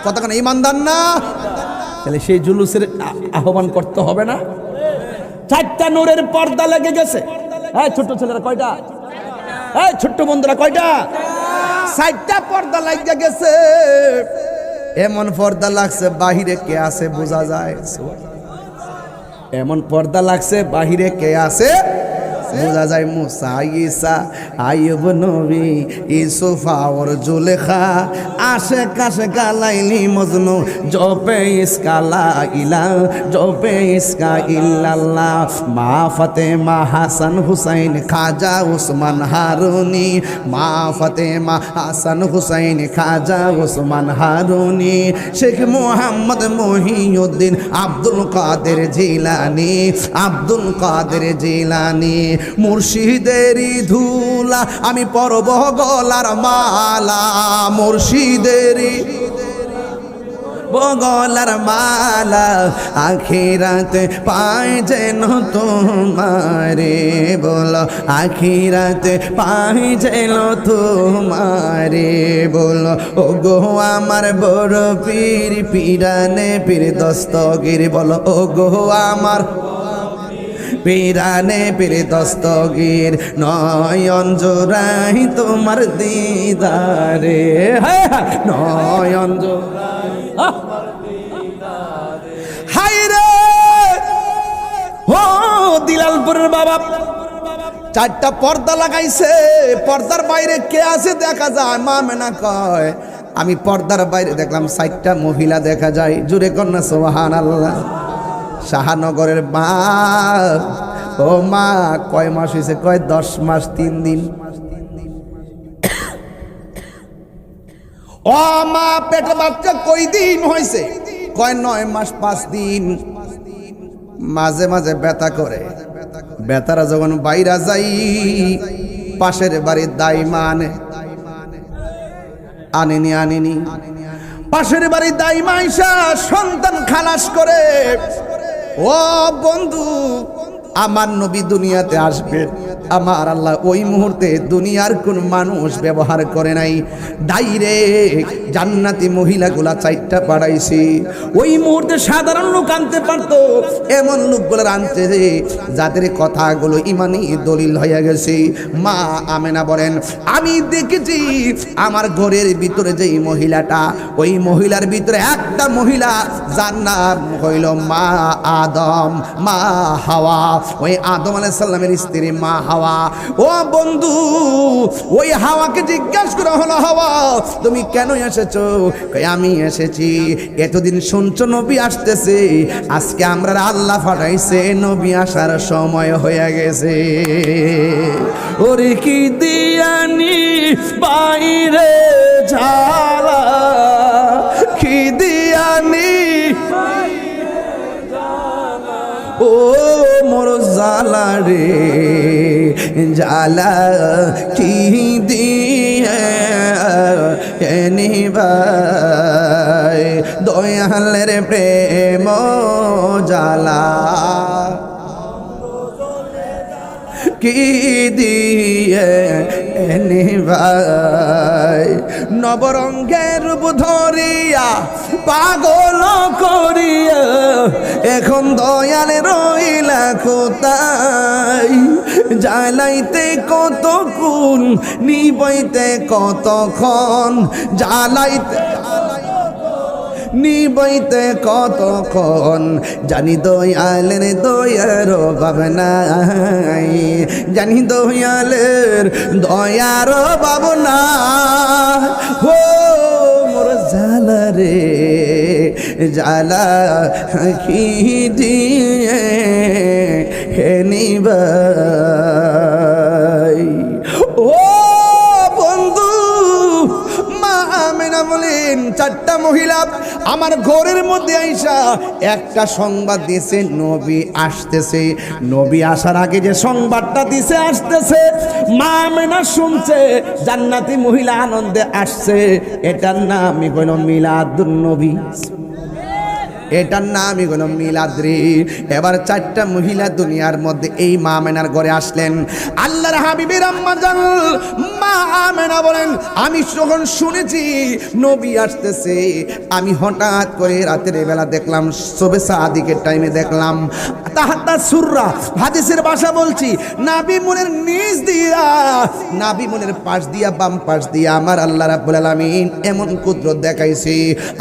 Speaker 1: কতক্ষণ ইমানদার না? তাহলে সেই জুলুসের আহ্বান করতে হবে না? চারটা নূরের পর্দা লেগে গেছে। এই ছোট্ট ছেলেরা কয়টা? এই ছোট্ট বন্ধুরা কয়টা? চারটা পর্দা লেগে গেছে। এমন পর্দা লাগছে বাহিরে কে আছে বোঝা যায়, এমন পর্দা লাগছে বাহিরে কে আছে বোঝা যায়। মুসা, ঈসা, আইয়ুব নবী, ইউসুফ আর জুলেখা, আশে কাশে কালাইলি মজনু, জপে ইসকা লা ইলাহা, জপে ইসকা ইল্লাল্লাহ। মা ফাতেমা, হাসান হুসাইন, খাজা উসমান হারুনি, মা ফাতেমা, হাসান হুসাইন, খাজা উসমান হারুনি, শেখ মুহাম্মদ মহিউদ্দিন, আব্দুল কাদের জিলানি, আব্দুল কাদের জিলানি। মুর্শিদেরই ধুলা আমি পরব গলার মালা, মুর্শিদেরই গলার মালা, আখিরাতে পাই যেন তোমারে। বলো আখিরাতে পাই যেন তোমারে। বলো ও গো আমার বড় পীর, পীরানে পীর দস্তগীর। বলো ও গো আমার পীরানে পীর দস্তগীর, নয়ন জোড়াই তোমার দিদারে। নয়ন হাই রে ও দিলালপুরের বাবা চারটা পর্দা লাগাইছে, পর্দার বাইরে কে আছে দেখা যায়। মা মেনা কয় আমি পর্দার বাইরে দেখলাম চারটা মহিলা দেখা যায়। জুড়ে কন্যা সুবহানাল্লাহ। শাহানগরের মা, ও মা কয় মাস হয়েছে? কয় 10 মাস 3 দিন। ও মা পেটে বাচ্চা কই দিন হয়েছে? কয় 9 মাস 5 দিন। মাঝে মাঝে ব্যথা করে, ব্যথারা যখন বাইরা যাই পাশের বাড়ির দাইমা আনে, আনেনি। পাশের বাড়ি দাইমা আইসা সন্তান খালাস করে, ও বন্ধু আমার নবী দুনিয়াতে আসবে, আমার আল্লাহ ওই মুহূর্তে দুনিয়ার কোন মানুষ ব্যবহার করে নাই, ডাইরেক্ট জান্নাতি মহিলাগুলা 4টা পাঠাইছি। ওই মুহূর্তে সাধারণ লোক আনতে পারতো, এমন লোকগুলো আনতে যাদের কথাগুলো ইমানি দলিল হয়ে গেছে। মা আমেনা বলেন, আমি দেখেছি আমার ঘরের ভিতরে যেই মহিলাটা, ওই মহিলার ভিতরে একটা মহিলা যার নাম হইল মা আদম, মা হাওয়া, ওই আদম আলাইহিস সালামের স্ত্রী মা হাওয়া। ও বন্ধু, ওই হাওয়াকে জিজ্ঞাসা করা হলো, হাওয়া তুমি কেন এসেছো? আমি এসেছি, এতদিন শুনছো নবী আসতেছে, আজকে আমরা আল্লাহ পাঠাইছে, নবী আসার সময় হয়ে গেছে। ওরে কি দিয়ানি বাইরে ঝালা, কি দিয়ানি ও মোর জালা রে জালা, কি দিয়ে নিবাই দয়ালের প্রেম জালা, কি দিয়ে নিবাই নবরঙ্গের রূপ ধরিয়া পাগল করিয়া, এখন দয়াল রইলা কোথায়? জ্বালাইতে কতক্ষণ, নিবাইতে কতক্ষণ, জ্বালাইতে নিবাইতে কতক্ষণ, জানি দয়ালের দয়ার ভাবনাই, জানি দয়ালের দয়ার ভাবনা। হো মোর জালা রে জালা, কি দিয়ে নিবাই। ও বন্ধু, মা আমেনা বলেন 4টা মহিলা আমার ঘরের মধ্যে আইসা একটা সংবাদ দিয়েছে, নবী আসতেছে। নবী আসার আগে যে সংবাদটা দিছে আসতেছে, মা আমেনা শুনছে জান্নাতি মহিলা আনন্দে আসছে। এটার নামই হলো মিলাদুন নবী, এটার নামই হলো মিলাদ্রি। এবার 4টা মহিলা দুনিয়ার মধ্যে এই মা আমেনার ঘরে আসলেন। আল্লাহর হাবিবের আম্মা জান মা আমেনা বলেন, আমি যখন শুনেছি নবী আসতেছে, আমি হঠাৎ করে রাতের বেলা দেখলাম, সবে সাদিকের টাইমে দেখলাম তাহাতা সুররা, হাদিসের ভাষা বলছি, নাবি মুনের নিচ দিয়া, নাবি মুনের পাশ দিয়া, বাম পাশ দিয়া আমার আল্লাহ রাব্বুল আলামিন এমন কুদরত দেখাইছে।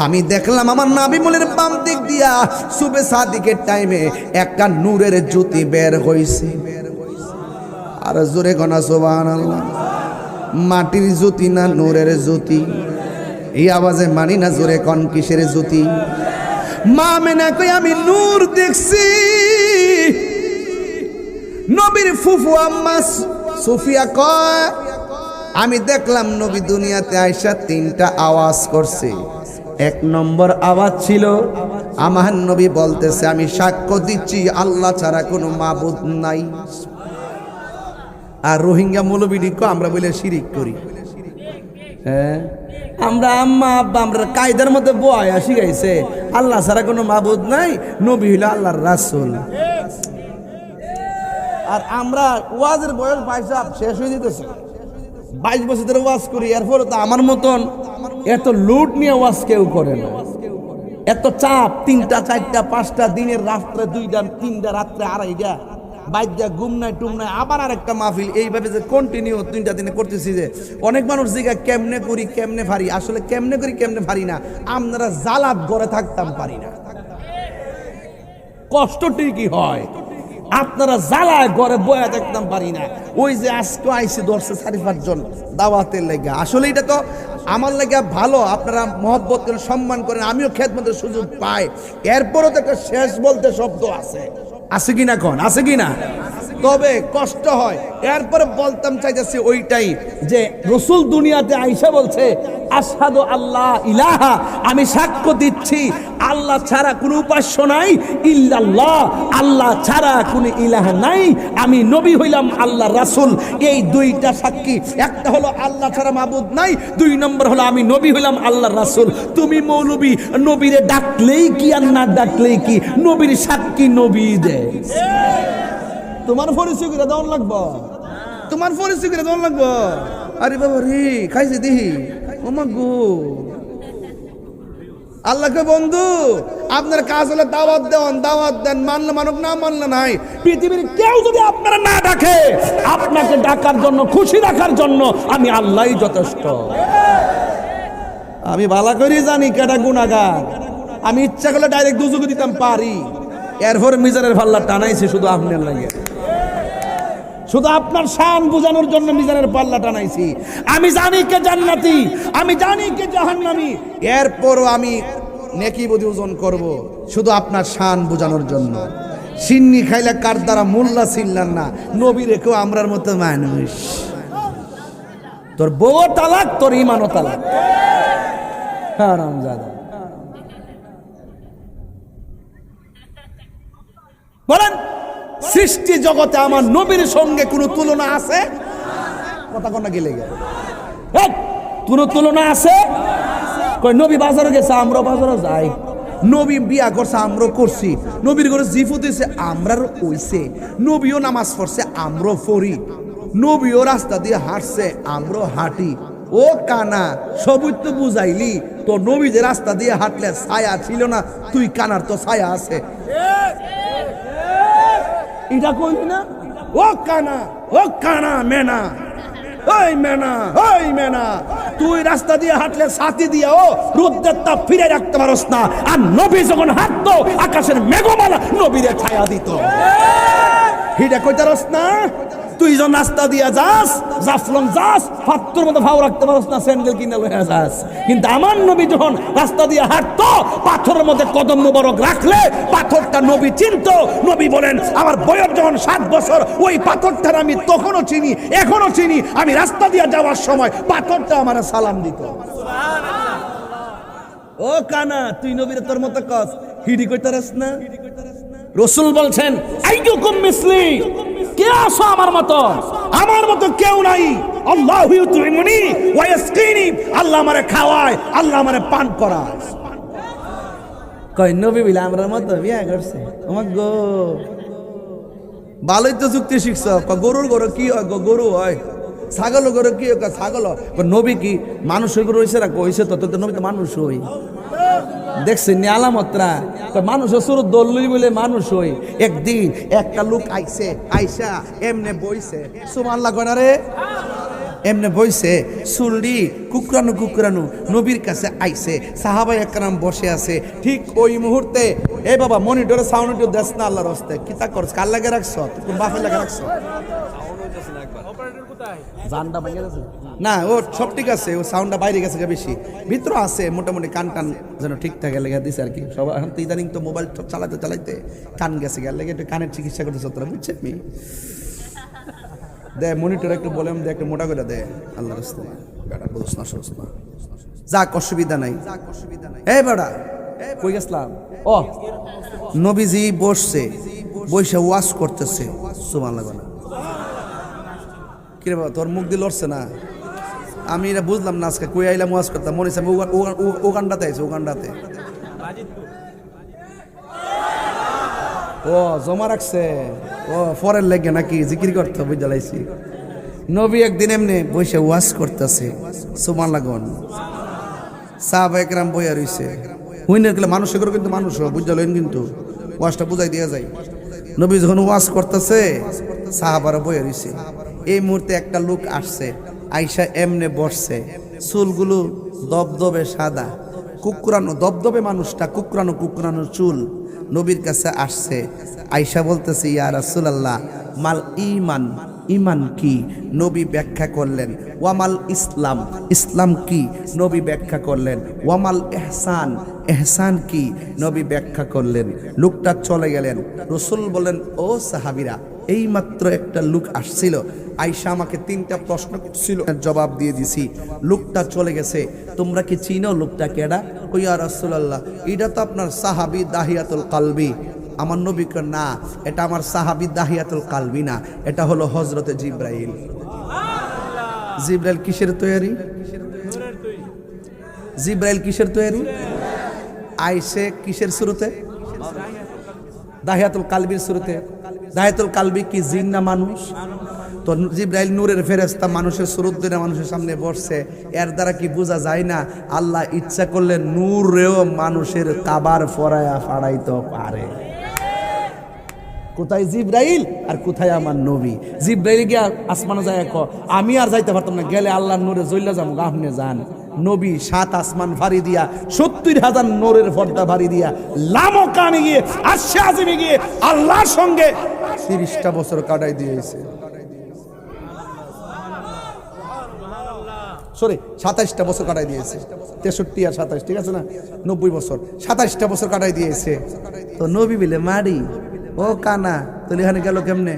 Speaker 1: আমি দেখলাম আমার নাবি মুনের বাম দিক দিয়া সুবে সাদিকের টাইমে একটা নূরের জ্যোতি বের হইছে। আর জোরে গনা সুবহানাল্লাহ। মাটির জ্যোতি না নূরের জ্যোতি? এই আওয়াজে মানি না, জোরে কোন কিসের জ্যোতি? মা আমেনা কই আমি নূর দেখছি। নবীর ফুফু আম্মা সুফিয়া কয়, আমি দেখলাম নবী দুনিয়াতে আইসা 3টা আওয়াজ করছে। 1 নম্বর আওয়াজ ছিল আমার নবী বলতেছে, আমি সাক্ষ্য দিচ্ছি আল্লাহ ছাড়া কোনো মাবুদ নাই। আর রোহিঙ্গা মৌলবীকে আমরা বলে শিরিক করি। হ্যাঁ, আমরা আম্মা আব্বা আমরা কায়দার মধ্যে বয়া শিখাইছে আল্লাহ ছাড়া কোনো মাবুদ নাই, নবী হইল আল্লাহর রাসূল। আর আমরা ওয়াজের বয়স 22 শেষ হয়ে যেতেছে, 22 বছর ধরে ওয়াজ করি, এরপরে তো আমার মতন এত লুট নিয়ে ওয়াজ কেউ করে না। এত চাপ, 3টা 4টা 5টা দিনের রাত্রে 2টা 3টা রাত্রে 2:30 বাইদ্যা ঘুম নাই টুম নাই, আবার আরেকটা মাহফিল, এইভাবে যে কন্টিনিউ 3টা দিনে করতেছি। যে অনেক মানুষ জিগা কেমনে করি কেমনে পারি, আসলে কেমনে করি কেমনে পারি না, আমরা জালাত ঘরে থাকতাম পারি না। কষ্ট ঠিকই হয়, আপনারা জ্বালায় ঘরে বয়া দেখতাম পারি না। ওই যে আজকে আইসি ধরছে 4-5 জন দাওয়াতের লেগা, আসলে এটা তো আমার লেগা ভালো, আপনারা মহব্বত করেন, সম্মান করেন, আমিও খেদমতের সুযোগ পাই। এরপরও তো একটা শেষ বলতে শব্দ আছে, আছে কিনা কোন, আছে কিনা? তবে কষ্ট হয়। এরপরে বলতাম চাইতেছি ওইটাই যে রাসূল দুনিয়াতে আইসা বলছে আশহাদু আল্লাহ ইলাহা, আমি সাক্ষ্য দিচ্ছি আল্লাহ ছাড়া কোনো উপাস্য নাই, ইল্লাল্লাহ, আল্লাহ ছাড়া কোনো ইলাহা নাই, আমি নবী হইলাম আল্লাহর রাসূল। এই দুইটা সাক্ষী, একটা হলো আল্লাহ ছাড়া মাবুদ নাই, দুই নম্বর হলো আমি নবী হইলাম আল্লাহর রাসূল। তুমি মৌলবী, নবীরে ডাকলেই কি আর না ডাকলেই কি, নবীর সাক্ষী নবী দেয়। তোমার পরিচয় করে দেওয়ার লাগবো, তোমার পরিচয় করে দেওয়ার লাগবো। আরে বাবা রে, খাইছে দিহি ওমা গো। আল্লাহকে বন্ধু আপনার কাজ হলে দাওয়াত দেন, দাওয়াত দেন, মানলে মানুক, না মানলে নাই। পৃথিবীর কেউ যদি আপনারা না ডাকে, আপনাকে ডাকার জন্য, খুশি রাখার জন্য আমি আল্লাহই যথেষ্ট। আমি ভালো করে জানি কেটা গুনাহগার, আমি ইচ্ছা করলে ডাইরেক্ট দুজুকে দিতাম পারি। এরপর মিজানের পাল্লা টানাইছি শুধু আপনার লাগে, শুধু আপনার শান বোঝানোর জন্য মিজানের পাল্লা টানাইছি। আমি জানি কে জান্নাতি, আমি জানি কে জাহান্নামী, এরপরও আমি নেকি বুঝি ওজন করব শুধু আপনার শান বোঝানোর জন্য। সিন্নি খাইলে কার দ্বারা মোল্লা ছিলেন না, নবী রেখেও আমরার মতো মানুষ। তোর বউ তালাক, তোর ইমানও তালাক। হারামজাদা বলেন, সৃষ্টি জগতে আমার নবীর সঙ্গে কোনো তুলনা আছে? কথা কোনা গেলে গেল কোনো তুলনা আছে? কই নবী বাজারে গেছে, আমরা বাজারে যাই। নবী বিয়া করছে, আমরা করছি। নবীর ঘরে জিফুত হইছে, আমরার হইছে। নবীও নামাজ পড়ছে, আমরাও পড়ি। নবীও রাস্তা দিয়ে হাঁটছে, আমরাও হাঁটি। ও কানা, সবই তো বুঝাইলি, তো নবী যে রাস্তা দিয়ে হাঁটলে ছায়া ছিল না, তুই কানার তো ছায়া আছে। এটা কইলি না? ও কানা, ও কানা মেনা, ওই মেনা, ওই মেনা, তুই রাস্তা দিয়ে হাঁটলে ছাতি দিয়ে ও রোদের তাপ ফিরে রাখতে পারস না। আর নবী যখন হাঁটতো, আকাশের মেঘমালা নবীরে ছায়া দিত। এটা কইতারস না? তুই যখন রাস্তা দিয়ে যাস, জাফলং যাস, পাথর মতো ভাও রাখতে পারস না, স্যান্ডেল কিনে লয়ে যাস। কিন্তু আমার নবী যখন রাস্তা দিয়ে হাঁটতো, পাথরের মধ্যে কদম মুবারক রাখলে পাথরটা নবী চিনতো। নবী বলেন, আমার বয়স যখন 7 বছর, ওই পাথরটার আমি তখনও চিনি, এখনো চিনি। আমি রাস্তা দিয়ে যাওয়ার সময় পাথরটা আমার সালাম দিত। ও কানা, তুই নবীর তোর মতো কস, হিডি কইতারস না? রাসূল বলছেন, আইয়ুকুম মিসলি, কে আছো আমার মতো? আমার মতো কেউ নাই। আল্লাহু ইউতিমুনি ওয়া ইয়াসকিনি, আল্লাহ আমারে খাওয়ায়, আল্লাহ আমারে পান করায়। কই নবী বিলা আমরার মতো বিয়া করছে? আমার গো, ভালোই তো যুক্তি শিখছ। গরুর গরু কি হয়? গরু হয়। ছাগল গরু কি হয়? ছাগল। নবী কি মানুষের গরু হইছে? কইছে তো, তো নবী তো মানুষ হই। দেখছেন আলামতরা, মানুষের শুরু দল্লই বলে মানুষ হই। একদিন একটা লোক আইছে, আইসা এমনে বইছে, সুবহানাল্লাহ কয় না রে, এমনে বইছে, চুলডি কুকরানো কুকরানো নবীর কাছে আইছে। সাহাবায়ে একরাম বসে আছে। ঠিক ওই মুহূর্তে, এ বাবা মনিটরে সাউন্ড একটু দেস না আল্লাহর রাস্তে। কি তা করছ? কার লাগে রাখছ? কোন বাপের লাগে রাখছ? জানটা বাইরে গেছে না, ও সব ঠিক আছে, ও সাউন্ডটা বাইরে গেছে বেশি, ভিতরে আছে মোটামুটি। কান টান যেন ঠিকঠাক লেগে দিছে আর কি। সবাই এখন তো ইদানিং তো মোবাইল চালাতে চালাইতে কান গেছে, গেলে একটু কানের চিকিৎসা করতে তোরা, বুঝছে? আমি দে মনিটর একটু বলে দে, একটু মোটা করে দে আল্লাহ রাস্তায়। বেটা বলছ না, সরস না, যাক অসুবিধা নাই। এই বেটা কই গেছলাম? ও নবীজি বসছে, বসে ওয়াজ করতেছে। সুবহানাল্লাহ। কিরে বাবা, তোর মুখ দিয়ে লড়ছে না? আমি এটা বুঝলাম না। আজকে কই আইলাম ওয়াজ করতাম, মনে হচ্ছে ওগান্ডাতে আইছে, ওগান্ডাতে। ও জমা রাখছে, ও ফরের লেগে নাকি জিকির করতে বুঝালাইছি। নবী একদিন এমনি বসে ওয়াজ করতেছে। সুবহানাল্লাহ। সাহাবায়ে কেরাম বইয়া রইছে। হুইনের গেলে মানুষ করে, কিন্তু মানুষ বুঝালেন, কিন্তু ওয়াজটা বুঝাই দেওয়া যায়। নবী যখন ওয়াজ করতেছে, সাহাবারা বইয়া রইছে। এই মুহূর্তে একটা লোক আসছে, আইসা এমনে বসছে, চুলগুলো দবদবে সাদা, কুকরানো দবদবে মানুষটা, কুকরানো কুকরানো চুল। নবীর কাছে আসছে, আইসা বলতেছে, ইয়া রাসূলুল্লাহ, মাল ঈমান, ঈমান কি? নবী ব্যাখ্যা করলেন। ওয়ামাল ইসলাম, ইসলাম কি? নবী ব্যাখ্যা করলেন। ওয়ামাল ইহসান, ইহসান কি? নবী ব্যাখ্যা করলেন। লোকটা চলে গেলেন। রাসূল বলেন, ও সাহাবীরা, এইমাত্র একটা লোক আসছিল, আয়েশা আমাকে 3টা প্রশ্ন করছিল, জবাব দিয়ে দিছি। লোকটা চলে গেছে। তোমরা কি চিনো লোকটা কেডা? কই ইয়া রাসূলুল্লাহ, এটা তো আপনার সাহাবী দাহিয়াতুল কালবি। আমার নবী কয় না, এটা আমার সাহাবী দাহিয়াতুল কালবি না, এটা হলো হযরতে জিবরাইল। জিবরাইল কিসের তৈরি? জিবরাইল কিসের তৈরি? আইসে কিসের শুরুতে? দাহিয়াতুল কালবির শুরুতে। দাহিয়াতুল কালবি কি জিন না মানুষ? তো জিবরাইল নূরের ফেরেশতা, মানুষের সুরত ধরে মানুষের সামনে বসছে। এর দ্বারা কি বোঝা যায় না আল্লাহ ইচ্ছা করলে নূরেও মানুষের কাবার ফরায়া ফাড়াইতে পারে? কোথায় জিবরাইল আর কোথায় আমার নবী? জিবরাইল গিয়া আসমানে যায়, আমি আর যাইতে পারতাম না, গেলে আল্লাহর নূরে জ্বললা যাবো, আপনি যান। নবী 7 আসমান ভারী দিয়া 70,000 নূরের পর্দা ভারী দিয়া লামকানে গিয়ে আরশে আজিমে গিয়ে আল্লাহর সঙ্গে 30টা বছর কাটাই দিয়েছে। সরি, 27টা বছর কাটাই দিয়েছে। 63 আর 27, ঠিক আছে না? 90 বছর, 27টা বছর কাটাই দিয়েছে। তো নবী বলে মারি ও কানা, তাহলে এখানে গেল কেমনে?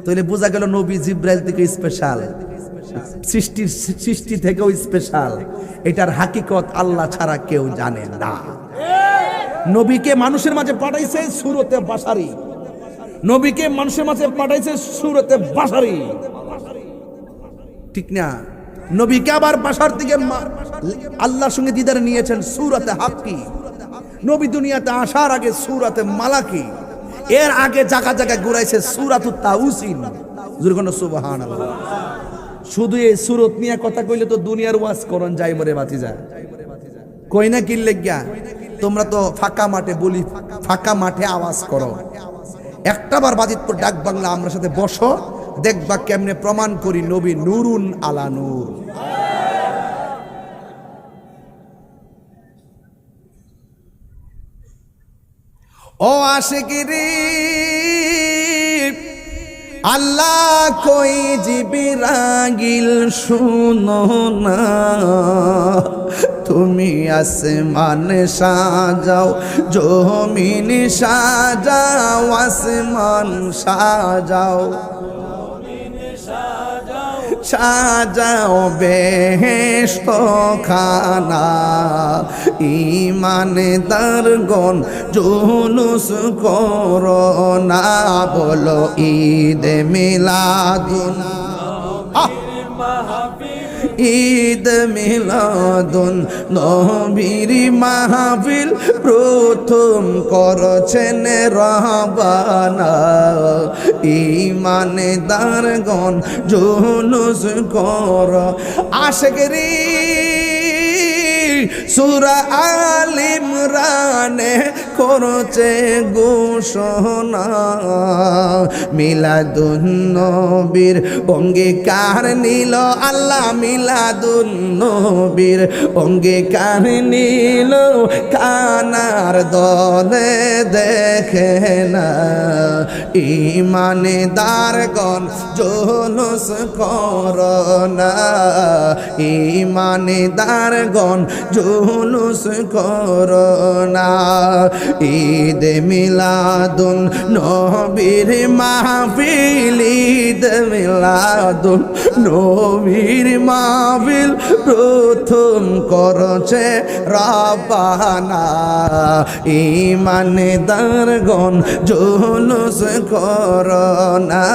Speaker 1: তাহলে বোঝা গেল নবী জিবরাইল থেকে স্পেশাল, সৃষ্টি থেকেও স্পেশাল। এটার হাকিকত আল্লাহ ছাড়া কেউ জানে না। নবীকে মানুষের মাঝে পাঠাইছে সূরতে বাশারি, নবীকে মানুষের মাঝে পাঠাইছে সূরতে বাশারি, ঠিক না? নবীকে আবার বাশার থেকে আল্লাহর সঙ্গে দিদার নিয়েছেন সূরতে হাক্কি। নবী দুনিয়াতে আসার আগে সূরতে মালাকি, এর আগে জায়গা জায়গায় ঘুরাইছে সূরাতুত তাউসিন। জুরগণ সুবহানাল্লাহ। শুধু এই সূরত নিয়ে কথা কইলে তো দুনিয়ার ওয়াজ করন যাই মরে বাতি যায়। কই না কি লাগিয়া? তোমরা তো ফাঁকা মাঠে বলি, ফাঁকা মাঠে আওয়াজ করো। একটাবার বাজিতপুর ডাক বাংলা আমরা সাথে বসো, দেখবা কেমনে প্রমাণ করি নবী নূরুন আলা নূর। ও আশিকিরি আল্লাহ কই জিবরাইল শুনো না, তুমি আসমান সাজাও, জমিন সাজাও, আসমান সাজাও, সাজাও বেহেশত খানা, ঈমানদারগণ জুলুস করো না, বলো ঈদ মিলাদুন, ঈদ মিলাদুন নবীর মাহফিল প্রথম করছেন রহবানা, ঈমানদারগণ জুলুস কর। আশিকরি সূরা আল ইমরানে করছে ঘোষণা, মিলাদুন নবীর অঙ্গীকার নিল আল্লাহ, মিলাদুন নবীর অঙ্গীকার নিল, কানার দলে দেখে না, ঈমানদারগণ জুলুস করো না, ঈমানদারগণ জুলুস করো না। ঈদ মিলাদুন নবীর মাহফিল, ঈদ মিলাদুন নবীর মাহফিল প্রথম করছে রব্বানা, ঈমানদারগণ জুলুস করো না,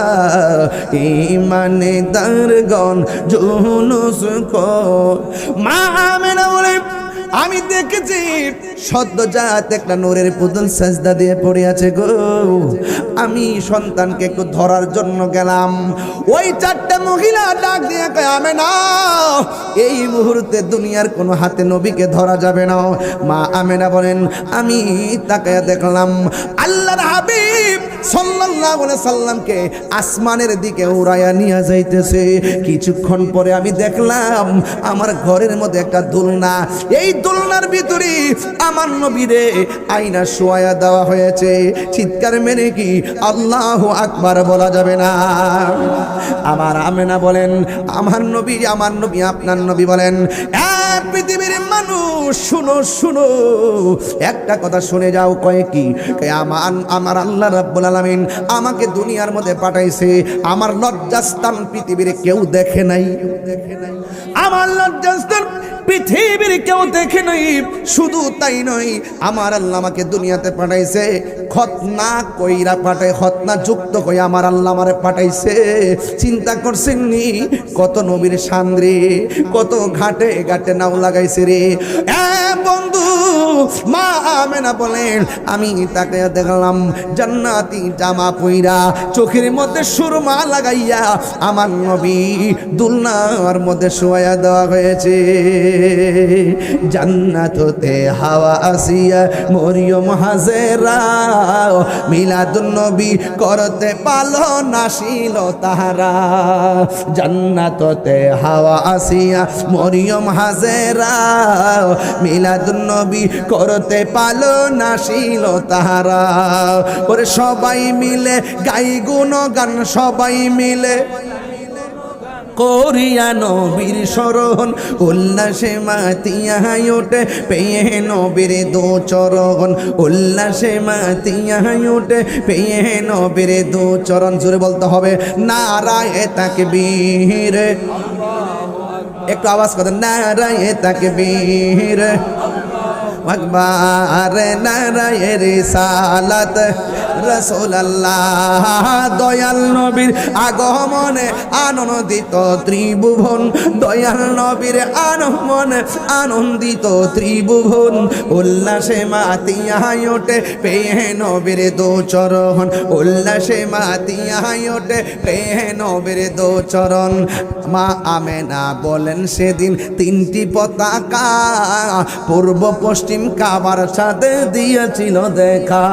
Speaker 1: ঈমানদারগণ জুলুস কর। মা আমেনা বলে আমি দেখেছি সদ্যজাত একটা নূরের পুতুল সাজদা দিয়ে পড়ে আছে গো। আমি সন্তানকে একটু ধরার জন্য গেলাম, ওই 4টা মহিলা ডাক দিয়ে কয় আমেনা, এই মুহূর্তে দুনিয়ার কোনো হাতে নবীকে ধরা যাবে না। মা আমেনা বলেন আমি তাকায়া দেখলাম আল্লাহর হাবিব সাল্লাল্লাহু আলাইহি সাল্লামকে আসমানের দিকে উড়াইয়া নিয়ে যাইতেছে। কিছুক্ষণ পরে আমি দেখলাম আমার ঘরের মধ্যে একটা দোলনা, এই দোলনার ভিতরে আমার নবীরে আয়না শোয়া দেওয়া হয়েছে। চিৎকার মেরে কি আল্লাহু আকবার বলা যাবে না? আমার আমেনা বলেন আমার নবী আপনার নবী বলেন, পৃথিবীর মানুষ শুনো শুনো, একটা কথা শুনে যাও। কয় কি? আমার আল্লাহ রাব্বুল আলামিন আমাকে দুনিয়ার মধ্যে পাঠাইছে, আমার লজ্জাস্থান পৃথিবীর কেউ দেখে নাই। আমার লজ্জাস্থান পৃথিবীর কেউ দেখে নাই। শুধু তাই নয়, আমার আল্লাহ আমাকে দুনিয়াতে পাঠাইছে খতনা কইরা পাঠায়, খতনা যুক্ত কই আমার আল্লাহ আমারে পাঠাইছে। চিন্তা করছেন নি কত নবীর সান্দ্রে, কত ঘাটে ঘাটে নাও লাগাইছে রে। বন্ধু মা আমেনা বলেন, আমি তাকে দেখলাম জান্নাতি জামা পইরা, চোখের মধ্যে সুরমা লাগাইয়া আমার নবী দুলনার মধ্যে শোয়া দেওয়া হয়েছে। জান্নাত হতে হাওয়া আসিয়া মরিয়ম হাজেরা, মিলাদুন নবী করতে পালন আসিল তাহারা। জান্নাত হতে হাওয়া আসিয়া মরিয়ম হাজেরা, মিলাদুন নবী করতে পালন আসিল তাহারা। ওরে সবাই মিলে গাই গুণগান, সবাই মিলে করিয়া নবীর শরণ, উল্লাসে মাতিয়া ওঠে পেয়ে নবীর দো চরণ, উল্লাসে মাতিয়া ওঠে পেয়ে নবীর দো চরণ। জোরে বলতে হবে নারায়ে তাকবীর, একটু আওয়াজ করেন নারায়ে তাকবীর, আকবার নারায়ে রিসালাত রাসূলুল্লাহ। দয়াল নবীর আগমনে আনন্দিত ত্রিভুবন, দয়াল নবীর আগমনে আনন্দিত ত্রিভুবন, উল্লাসে মাতিয়া ওঠে পেয়ে নবীর দো চরণ, উল্লাসে মাতিয়া ওঠে পেয়ে নবীর দো চরণ। মা আমেনা বলেন সেদিন তিনটি পতাকা পূর্ব পশ্চিম কাবার সাথে দিয়েছিল দেখা।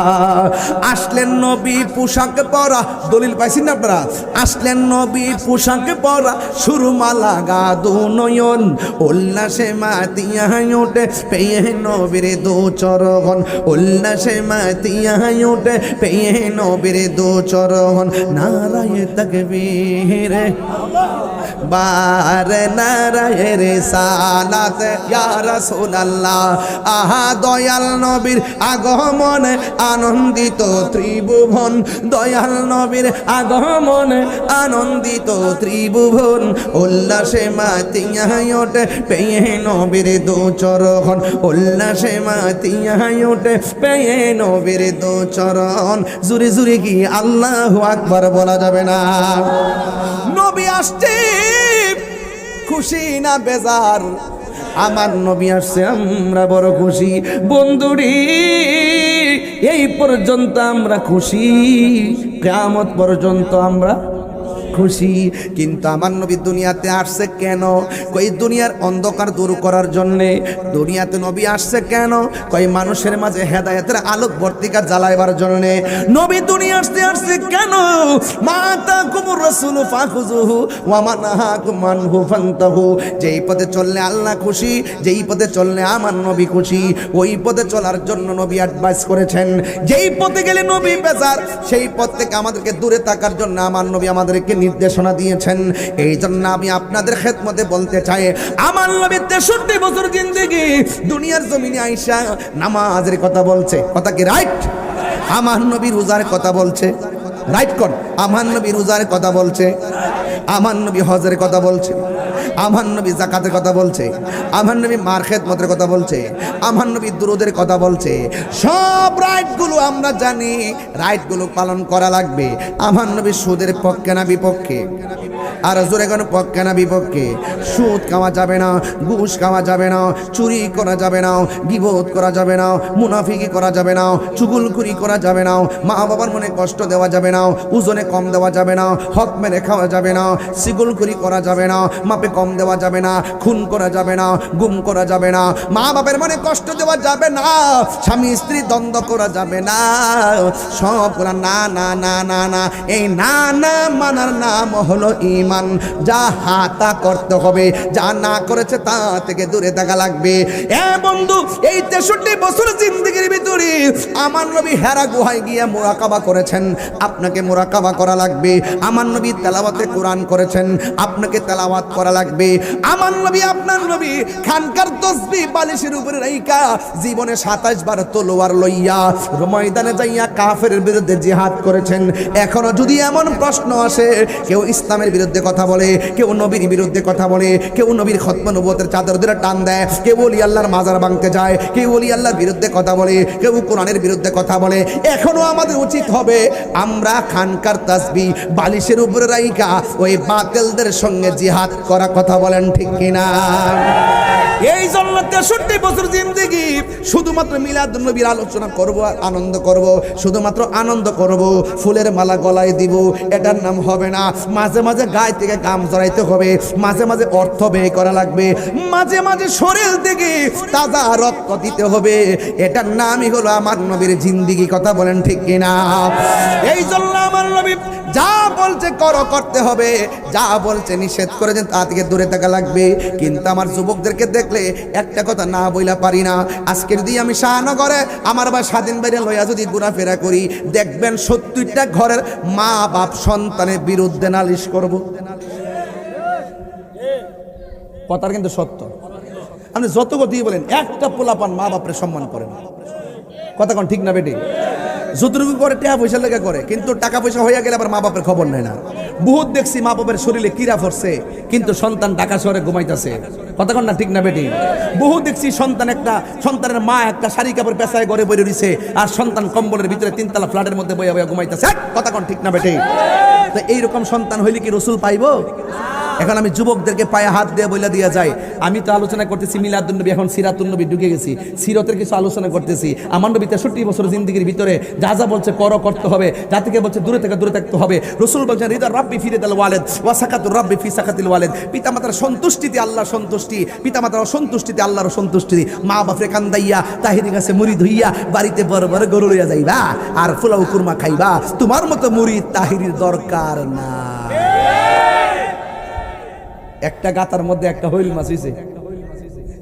Speaker 1: আসলেন নবী পোশাক পরা, দলিল পাইছেন না আপনারা? আসলেন নবী পোশাক পরা, সুরমা লাগা দু নয়ন, উল্লাসে মাতিয়া ওঠে পেয়ে নবীর দো চরণ, উল্লাসে মাতিয়া ওঠে পেয়ে নবীর দো চরণ। নারায়ে তাকবীর, বারে নারায়ে রিসালাত ইয়া রাসূলুল্লাহ। আহা দয়াল নবীর আগমনে আনন্দিত ত্রিভুবন, দয়াল নবীর আগমনে আনন্দিত ত্রিভুবন, উল্লাসে মাতিয়া ওঠে পেয়ে নবীর দো চরণ, উল্লাসে মাতিয়া ওঠে পেয়ে নবীর দো চরণ। জুরে জুরে কি আল্লাহু আকবার বলা যাবে না? নবী আসছে, খুশি না বেজার? আমার নবী আসছে, আমরা বড় খুশি। বন্ধুরি এই পর্যন্ত আমরা খুশি, কিয়ামত পর্যন্ত আমরা খুশি। কিন্তু আমার নবী দুনিয়াতে আসছে কেন? কই দুনিয়ার অন্ধকার দূর করার জন্যে দুনিয়াতে নবী আসছে কেন? কই মানুষের মাঝে হেদায়েতের আলোক বর্তিকা জ্বালাইবার জন্যে নবী দুনিয়া আসছে কেন? মাতাকুমুর রাসূলু ফাখুযুহু ওয়া মানাহাকুম আনহু ফান্তাহু। যেই পথে চললে আল্লাহ খুশি, যেই পথে চললে আমার নবী খুশি, ওই পথে চলার জন্য নবী অ্যাডভাইস করেছেন। যেই পথে গেলে নবী বেজার, সেই পথ থেকে আমাদেরকে দূরে থাকার জন্য আমার নবী আমাদেরকে নির্দেশনা দিয়েছেন। এই জন্য আমি আপনাদের খেদমতে বলতে চাই, আমার নবী 63 বছর জিন্দেগি দুনিয়ার জমিনে আইসা নামাজের কথা বলছে, কথা কি রাইট? আমার নবী রোজার কথা বলছে, রাইট কর। আমার নবী রোজার কথা বলছে, আমার নবী হজের কথা বলছে, আমার নবী যাকাতের কথা বলছে, আমার নবী মার খেদমতের কথা বলছে, আমার নবী দুরুদের কথা বলছে। সব রাইটগুলো আমরা জানি, রাইটগুলো পালন করা লাগবে। আমার নবী সুদের পক্ষে না বিপক্ষে? আর জোরে কোন পক্ষে না বিপক্ষে? সুদ খাওয়া যাবে না, ঘুষ খাওয়া যাবে না, চুরি করা যাবে না, গীবত করা যাবে না, মুনাফিকি করা যাবে না, চুগলখুরি করা যাবে না, মা বাবার মনে কষ্ট দেওয়া যাবে না, ওজনে কম দেওয়া যাবে না, হক মেরে খাওয়া যাবে না, সিগলখুরি করা যাবে না, মাপে কম দেওয়া যাবে না, খুন করা যাবে না, গুম করা যাবে না, মা বাবার মনে কষ্ট দেওয়া যাবে না, স্বামী স্ত্রী দ্বন্দ্ব করা যাবে না। সবগুলা না না না না না। এই না না মানার নাম হলো ঈমান। যা হাতা করতে হবে, যা না করেছে তা থেকে দূরে থাকা লাগবে। এ বন্ধু, এই 63 বছর জিন্দেগির ভিতরে আমার নবী হেরা গুহায় গিয়ে মুরাকাবা করেছেন, আপনাকে মুরাকাবা করা লাগবে। আমার নবী তেলাওয়াতে কোরআন করেছেন, আপনাকে তেলাওয়াত করা লাগবে। লাগবে। আমার নবী আপনার নবী খানকার তসবিহ বালিশের উপরে রাইখা জীবনে 27 বার তলোয়ার লইয়া ময়দানে যাইয়া কাফেরের বিরুদ্ধে জিহাদ করেছেন। এখনো যদি এমন প্রশ্ন আসে, কেউ ইসলামের বিরুদ্ধে কথা বলে, কেউ নবীর বিরুদ্ধে কথা বলে, কেউ নবীর খতম নবুয়তের চাদর ধরে টান দেয়, কেউ ওলি আল্লাহর মাজার ভাঙতে যায়, কেউ ওলি আল্লাহর বিরুদ্ধে কথা বলে, কেউ কোরআনের বিরুদ্ধে কথা বলে, এখনো আমাদের উচিত হবে আমরা খানকার তাসবিহ বালিশের উপরে রাইখা ওই বাতিলদের সঙ্গে জিহাদ করা। কথা বলেন ঠিক কিনা? এই জন্য 63 বছর জিন্দেগি শুধুমাত্র মিলাদুন নবীর আলোচনা করব আর আনন্দ করব, শুধুমাত্র আনন্দ করব, ফুলের মালা গলায় দিব, এটার নাম হবে না। মাঝে মাঝে গায়ে থেকে গাম জড়াইতে হবে, মাঝে মাঝে অর্থ ব্যয় করা লাগবে, মাঝে মাঝে শরীর থেকে তাজা রক্ত দিতে হবে, এটার নামই হলো আমার নবীর জিন্দেগি। কথা বলেন ঠিক কিনা? এই জন্য আমার নবী যা বলছে করো, করতে হবে, যা বলছে নিষেধ করেছেন তা থেকে দূরে থাকা লাগবে। কিন্তু আমার যুবকদেরকে দেখলে একটা কথা না বইলা পারি না। আজকে যদি আমি শাহনগরে আমার বা স্বাধীন বাইরে লইয়া যদি ঘোরাফেরা করি, দেখবেন 70টা ঘরের মা বাপ সন্তানের বিরুদ্ধে নালিশ করব। কথার কিন্তু সত্য। আপনি যত কথাই বলেন, একটা পোলাপান মা বাপের সম্মান করেন। কথা কোন ঠিক না বেটি? যতটুকু করে টাকা পয়সা লেগে করে, কিন্তু টাকা পয়সা হইয়া গেলে আবার মা বাপের খবর নেয় না। বহুত দেখছি মা বাপের শরীরে কিরা পড়ছে, কিন্তু সন্তান ঢাকা শহরে ঘুমাইতেছে। কথা কোন না ঠিক না বেটি? বহু দেখছি সন্তানের মা একটা শাড়ি কাপড় পেশায় ঘরে বইরে রইছে, আর সন্তান কম্বলের ভিতরে 3তলা ফ্ল্যাটের মধ্যে বইয়া বইয়া ঘুমাইতেছে। কথা কোন ঠিক না বেটি? তো এইরকম সন্তান হইলে কি রসুল পাইবো? এখন আমি যুবকদেরকে পায়ে হাত দিয়ে বইলা দিয়া যাই, আমি তো আলোচনা করতেছি মিলাদুন নবী, এখন সিরাতুন নবী ঢুকে গেছি, সিরতের কিছু আলোচনা করতেছি। আমার নবী 63 বছর জিন্দেগির ভিতরে যা যা বলছে করো, করতে হবে, যা থেকে বলছে দূরে থেকে দূরে থাকতে হবে। রসুল বলছেন রিদা রাব্বি ফি রিদাল ওয়ালিদ ওয়া সাকাতুর রাব্বি ফি সাকাতিল ওয়ালিদ। পিতামাতার সন্তুষ্টিতে আল্লাহর সন্তুষ্টি, পিতামাতার অসন্তুষ্টিতে আল্লাহর অসন্তুষ্টি। মা বাপরে কান্দাইয়া তাহিরি গাছে মুরিদ হইয়া বাড়িতে বড় বড় গরু লইয়া যাইবা আর ফুলাউ কুরমা খাইবা, তোমার মতো মুরিদ তাহিরির দরকার না। একটা গাতার মধ্যে একটা হইল মাছ হইছে,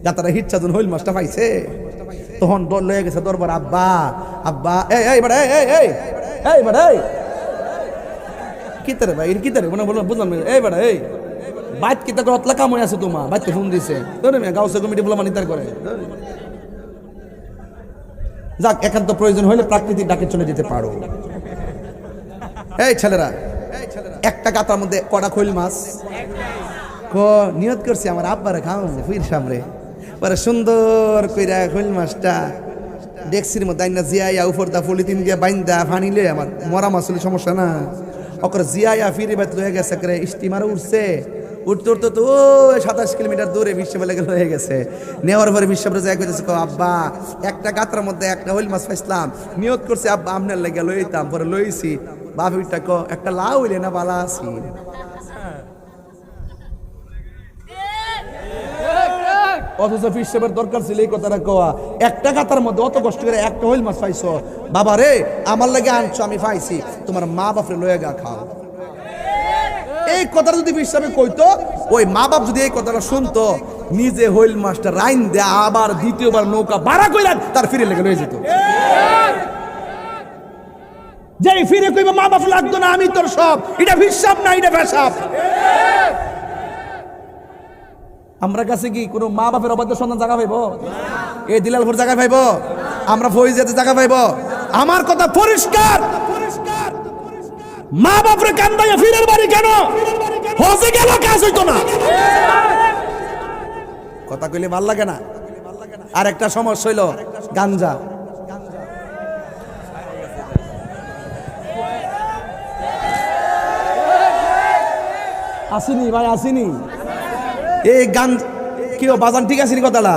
Speaker 1: গাতারা হিচ্ছা যখন হইল মাছটা পাইছে তখন দল লয়ে গেছে দরবার, আব্বা আব্বা এই বড় এই বড় এই কিতারে ভাই কিতারে মনে বললাম বুঝলাম এই বড় এই বাইত কিতা করে অতলা কাম হয়ে আছে তোমার বাইতে ফোন দিছে তোরে মে গাউসে কমিটি বলা মানি তার করে। যাক, একান্ত প্রয়োজন হইলে প্রাকৃতিক ডাকে চলে যেতে পারো। এই ছেলেরা, একটা গাতার মধ্যে কটা খৈল মাছ নিয়ত করছি আমার আব্বারে খাওয়াবো ফির সামনে, পরে সুন্দর কইরা খৈল মাছটা ডেক্সির মধ্যে আইনা জিয়াইয়া উপর দা পলিথিন দিয়ে বাইন্দা ফানিলে আমার মরা মাছ হলে সমস্যা না, ওকে জিয়াইয়া ফিরে বাত হয়ে গেছে, স্টিমারে উঠছে, উঠতে উঠতে তো 27 কিলোমিটার দূরে বিশ্ববিদ্যালয় লেগে হয়ে গেছে। নেওয়ার পরে বিশ্ববিদ্যালয় কইতেছে আব্বা একটা গাতার মধ্যে একটা হইল মাছ পাইছিলাম, নিয়ত করছি আব্বা আপনার লেগে লইতাম, পরে লইছি বাপিটা একটা লাউ হইলে না বালা আছি। অথচ ফিসের দরকার ছিল এই কথাটা কোয়া, একটা গাতার মধ্যে অত কষ্ট করে একটা হইল মাছ পাইছো, বাবা রে আমার লাগে আনছো আমি পাইছি, তোমার মা বাপরে লয়ে গা খাও। এই কথাটা যদি ফিসে কইতো, ওই মা বাপ যদি এই কথাটা শুনতো, নিজে হইল মাছটা রাইন দেয়া আবার দ্বিতীয়বার নৌকা ভাড়া কইরা তার ফিরে লেগে লয়ে যেত। যেই ফিরে কইবা মা বাপ লাগতো না আমি তোর সব, এটা হিসাব না, এটা পেশাব। আমরা কাছে কি কোনো মা বাপের অবাধ্য সন্তান জায়গা পাইব? এই দিলালপুর জায়গা পাইব? আমরা ফৌজিয়াতে জায়গা পাইব? আমার কথা পরিষ্কার, মা বাপরে কান্দাইয়া ফিরের বাড়ি কেন? হজে গেল কাজ হইতো না। কথা কইলে ভাল লাগে না। আর একটা সমস্যা হইল গাঞ্জা। আসিনি ভাই, আসিনি। এই গান কি বাজান ঠিক আছে কথাটা?